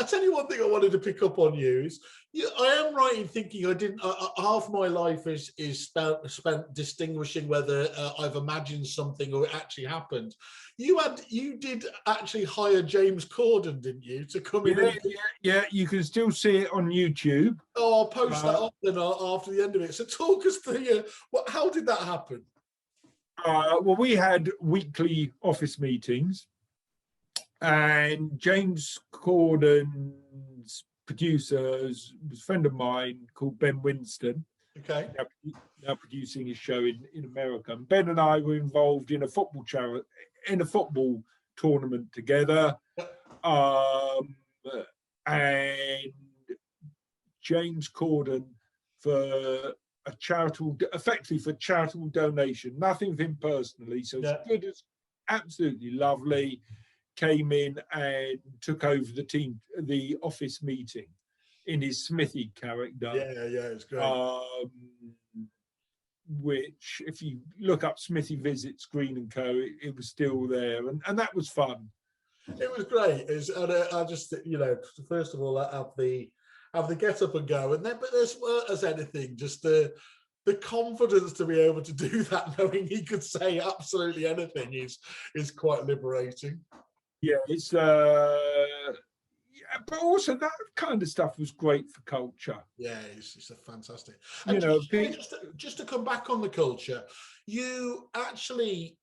tell you one thing I wanted to pick up on you is I am right in thinking I didn't. Half my life is spent distinguishing whether I've imagined something or it actually happened. You did actually hire James Corden, didn't you, to come in? Yeah. You can still see it on YouTube. Oh, I'll post that up then after the end of it. So talk us through how did that happen? Well, we had weekly office meetings, and James Corden's producer was a friend of mine called Ben Winston. Okay. Now producing his show in America. And Ben and I were involved in a football tournament together. And James Corden for a charitable donation, nothing for him personally. So it's good as absolutely lovely. Came in and took over the office meeting in his Smithy character. Yeah, it's great. Which, if you look up Smithy Visits Green and Co, it was still there, and that was fun. It was great. I just, first of all, have the get up and go, and then, but as anything, just the confidence to be able to do that, knowing he could say absolutely anything, is quite liberating. Yeah, it's but also that kind of stuff was great for culture. Yeah, it's a fantastic. And just to come back on the culture, you actually,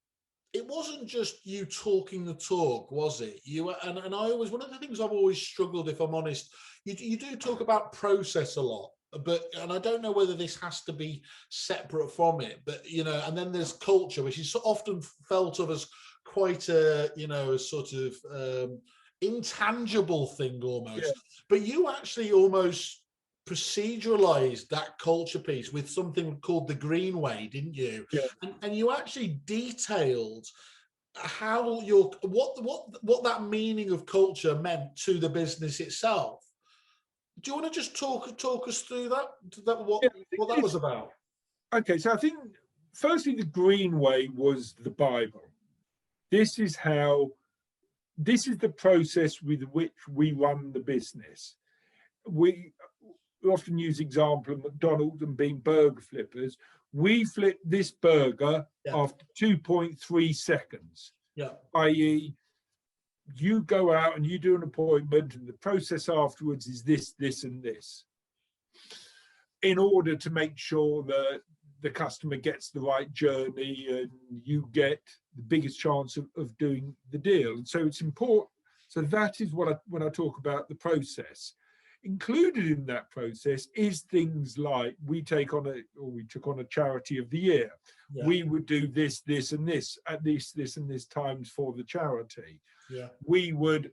it wasn't just you talking the talk, was it? And I always, one of the things I've always struggled, if I'm honest, you do talk about process a lot, and I don't know whether this has to be separate from it, but and then there's culture, which is often felt of as quite a sort of intangible thing almost. But you actually almost proceduralized that culture piece with something called the Green Way, didn't you? And you actually detailed how your what that meaning of culture meant to the business itself. Do you want to just talk us through that? What that was about? Okay, so I think firstly the green way was the Bible. This is the process with which we run the business. We often use example of McDonald's and being burger flippers. We flip this burger after 2.3 seconds. Yeah. I.e., you go out and you do an appointment, and the process afterwards is this, this, and this, in order to make sure that the customer gets the right journey and you get the biggest chance of doing the deal. And so it's important. So that is what when I talk about the process. Included in that process is things like we took on a charity of the year. Yeah. We would do this, this, and this at this, and this times for the charity. Yeah. We would,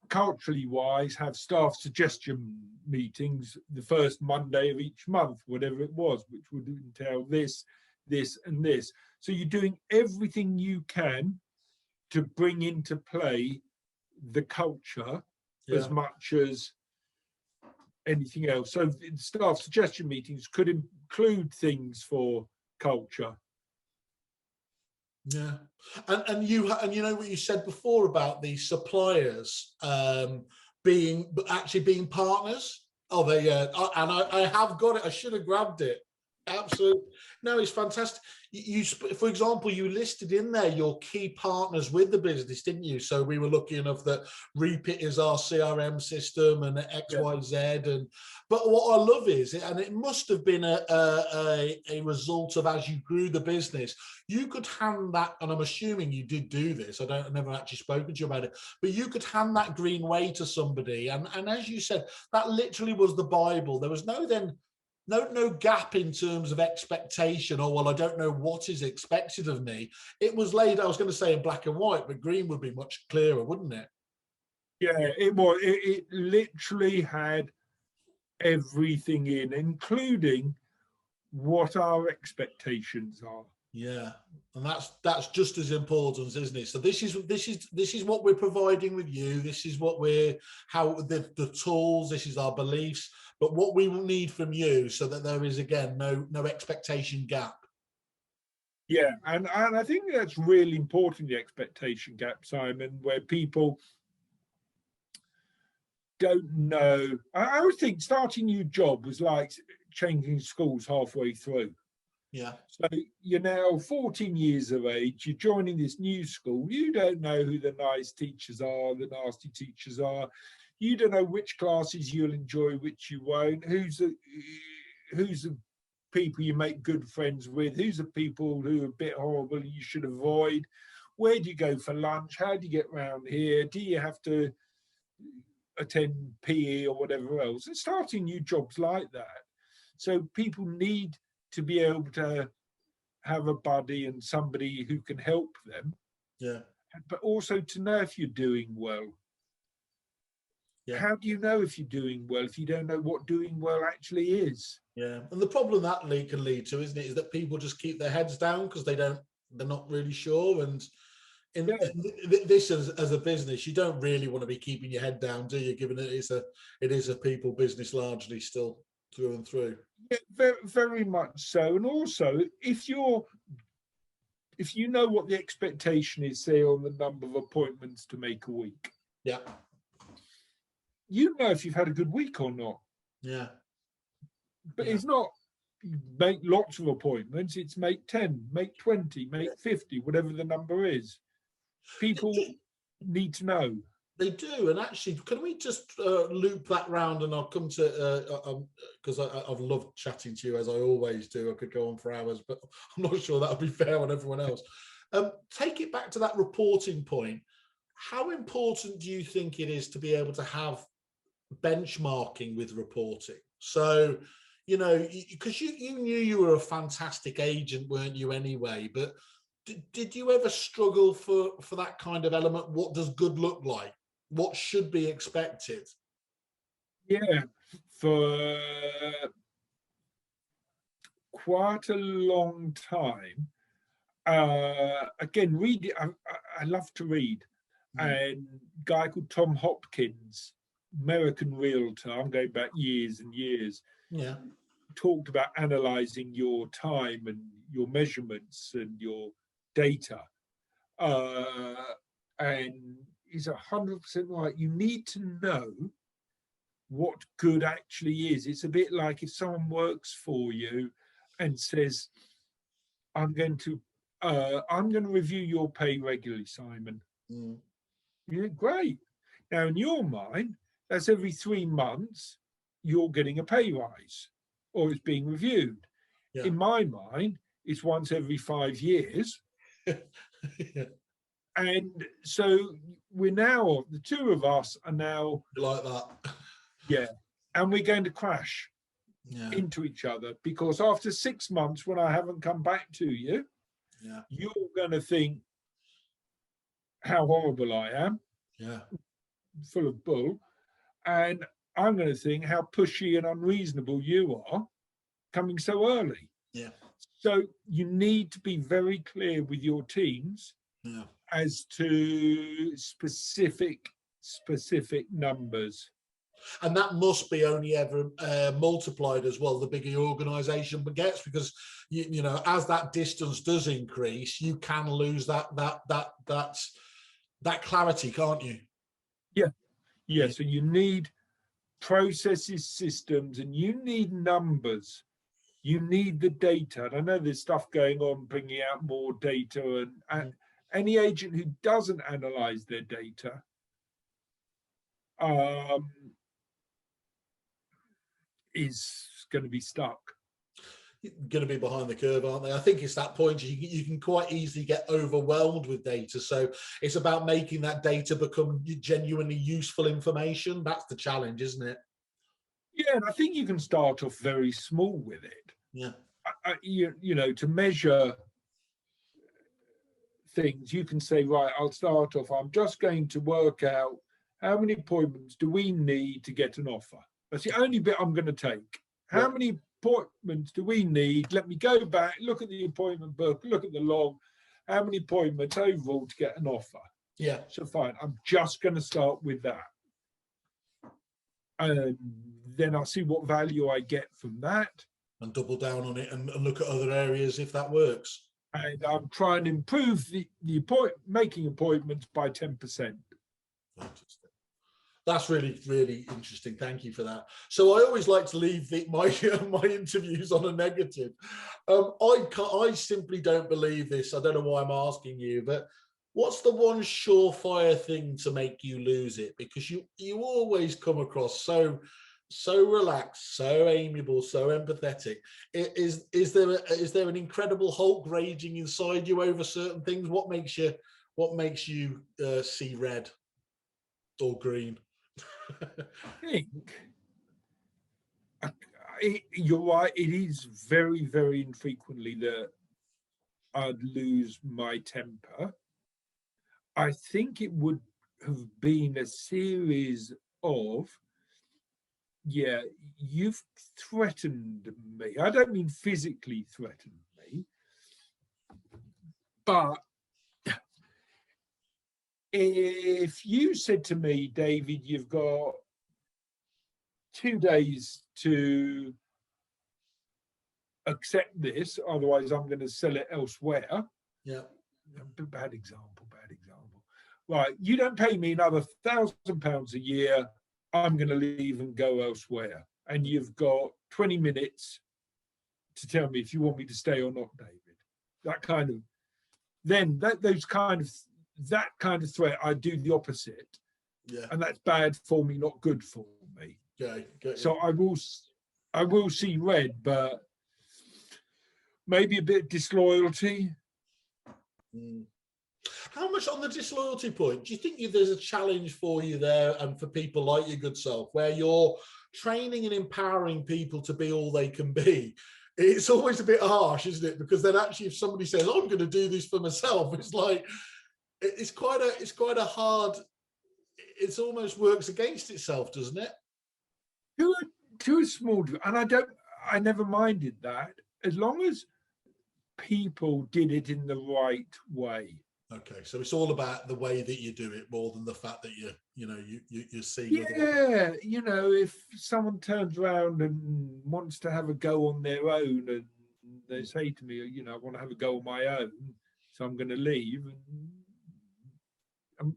culturally wise, have staff suggestion meetings the first Monday of each month, whatever it was, which would entail this, this, and this. So you're doing everything you can to bring into play the culture as much as anything else. So staff suggestion meetings could include things for culture. Yeah, and you know what you said before about the suppliers being partners. Oh, they and I have got it. I should have grabbed it. Absolutely. No, it's fantastic. You, for example, you listed in there your key partners with the business, didn't you? So we were lucky enough that Repeat is our CRM system and XYZ. And but what I love is, and it must have been a result of as you grew the business, you could hand that, and I'm assuming you did do this. I've never actually spoken to you about it, but you could hand that green way to somebody, and as you said, that literally was the Bible. There was no gap in terms of expectation, or, well, I don't know what is expected of me. It was laid, I was going to say in black and white, but green would be much clearer, wouldn't it? Yeah, it was. It literally had everything in, including what our expectations are. Yeah, and that's just as important, isn't it? So this is what we're providing with you. This is what the tools. This is our beliefs. But what we will need from you, so that there is again no expectation gap. Yeah, and I think that's really important, the expectation gap, Simon, where people don't know. I always think starting a new job was like changing schools halfway through. Yeah. So you're now 14 years of age, you're joining this new school, you don't know who the nice teachers are, the nasty teachers are, you don't know which classes you'll enjoy, which you won't, who's the people you make good friends with, who's the people who are a bit horrible and you should avoid, where do you go for lunch, how do you get around here, do you have to attend PE or whatever else. And starting new jobs like that. So people need to be able to have a buddy and somebody who can help them. Yeah. But also to know if you're doing well. Yeah. How do you know if you're doing well if you don't know what doing well actually is? Yeah. And the problem that can lead to, isn't it, is that people just keep their heads down because they're not really sure. And in this as a business, you don't really want to be keeping your head down, do you? Given it is a people business largely still through and through. Yeah, very, very much so. And also, if you know what the expectation is, say on the number of appointments to make a week, yeah, you know if you've had a good week or not. Yeah. But it's not make lots of appointments, it's make 10, make 20, make 50, whatever the number is. People need to know. They do. And actually, can we just loop that round, and I'll come to, because I've loved chatting to you, as I always do. I could go on for hours, but I'm not sure that would be fair on everyone else. Take it back to that reporting point. How important do you think it is to be able to have benchmarking with reporting? So, because you knew you were a fantastic agent, weren't you, anyway? But did you ever struggle for that kind of element? What does good look like? What should be expected? Yeah, for quite a long time, Again, read. I love to read. And a guy called Tom Hopkins, American realtor, I'm going back years and years, talked about analyzing your time and your measurements and your data. And he's 100% right. You need to know what good actually is. It's a bit like if someone works for you and says, I'm going to review your pay regularly, Simon. Yeah, great. Now, in your mind, that's every 3 months you're getting a pay rise or it's being reviewed. In my mind, it's once every 5 years. And so we're now, the two of us are now like that. Yeah. And we're going to crash into each other, because after 6 months, when I haven't come back to you, you're going to think how horrible I am, full of bull, and I'm going to think how pushy and unreasonable you are coming so early. So you need to be very clear with your teams as to specific numbers. And that must be only ever multiplied as well the bigger your organization gets, because you know, as that distance does increase, you can lose that clarity, can't you? So you need processes, systems, and you need numbers. You need the data. And I know there's stuff going on bringing out more data, and any agent who doesn't analyze their data is going to be stuck. Going to be behind the curve, aren't they? I think it's that point you can quite easily get overwhelmed with data. So it's about making that data become genuinely useful information. That's the challenge, isn't it? Yeah, and I think you can start off very small with it. You know, to measure things, you can say, right, I'll start off, I'm just going to work out how many appointments do we need to get an offer. That's the only bit I'm going to take. How many appointments do we need? Let me go back, look at the appointment book, look at the log. How many appointments overall to get an offer? So fine, I'm just going to start with that. And then I'll see what value I get from that. And double down on it and look at other areas if that works. And I'm trying to improve the making appointments by 10%. That's really, really interesting. Thank you for that. So I always like to leave my interviews on a negative. I simply don't believe this. I don't know why I'm asking you, but what's the one surefire thing to make you lose it? Because you always come across so relaxed, so amiable, so empathetic. Is there an incredible Hulk raging inside you over certain things? What makes you see red or green? I think you're right. It is very, very infrequently that I'd lose my temper. I think it would have been a series of, you've threatened me. I don't mean physically threatened me, but if you said to me, David, you've got 2 days to accept this, otherwise I'm going to sell it elsewhere. Bad example. Right, you don't pay me another £1,000 a year, I'm going to leave and go elsewhere. And you've got 20 minutes to tell me if you want me to stay or not, David. That kind of threat, I do the opposite. And that's bad for me, not good for me. So I will see red, but maybe a bit of disloyalty. How much on the disloyalty point do you think there's a challenge for you there, and for people like your good self, where you're training and empowering people to be all they can be? It's always a bit harsh, isn't it? Because then actually, if somebody says, I'm going to do this for myself, it's like, it's quite a hard, it almost works against itself, doesn't it? To a small degree, and I never minded that, as long as people did it in the right way. Okay, so it's all about the way that you do it more than the fact that you're seeing. Yeah, if someone turns around and wants to have a go on their own, and they say to me, I want to have a go on my own, so I'm going to leave. And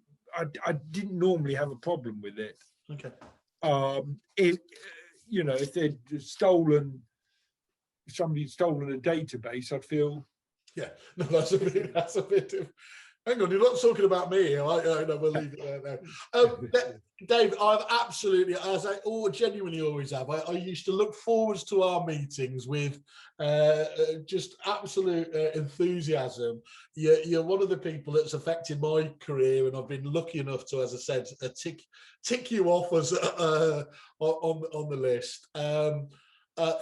I didn't normally have a problem with it. Okay. If they'd stolen, if somebody'd stolen a database, I'd feel. Yeah, no, that's a bit of. Hang on, you're not talking about me. I we'll leave it there now. Dave, I've absolutely, as I genuinely always have, I used to look forwards to our meetings with just absolute enthusiasm. You're one of the people that's affected my career, and I've been lucky enough to, as I said, tick you off as on the list.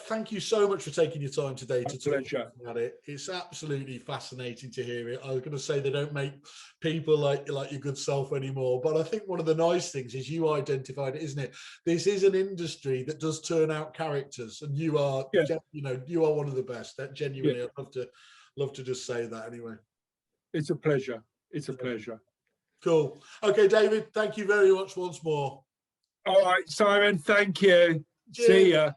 Thank you so much for taking your time today to talk about it. It's absolutely fascinating to hear it. I was going to say they don't make people like your good self anymore, but I think one of the nice things is you identified it, isn't it? This is an industry that does turn out characters, and you are, you are one of the best. Genuinely, I'd love to just say that anyway. It's a pleasure. It's a pleasure. Cool. Okay, David, thank you very much once more. All right, Simon, thank you. Cheers. See ya.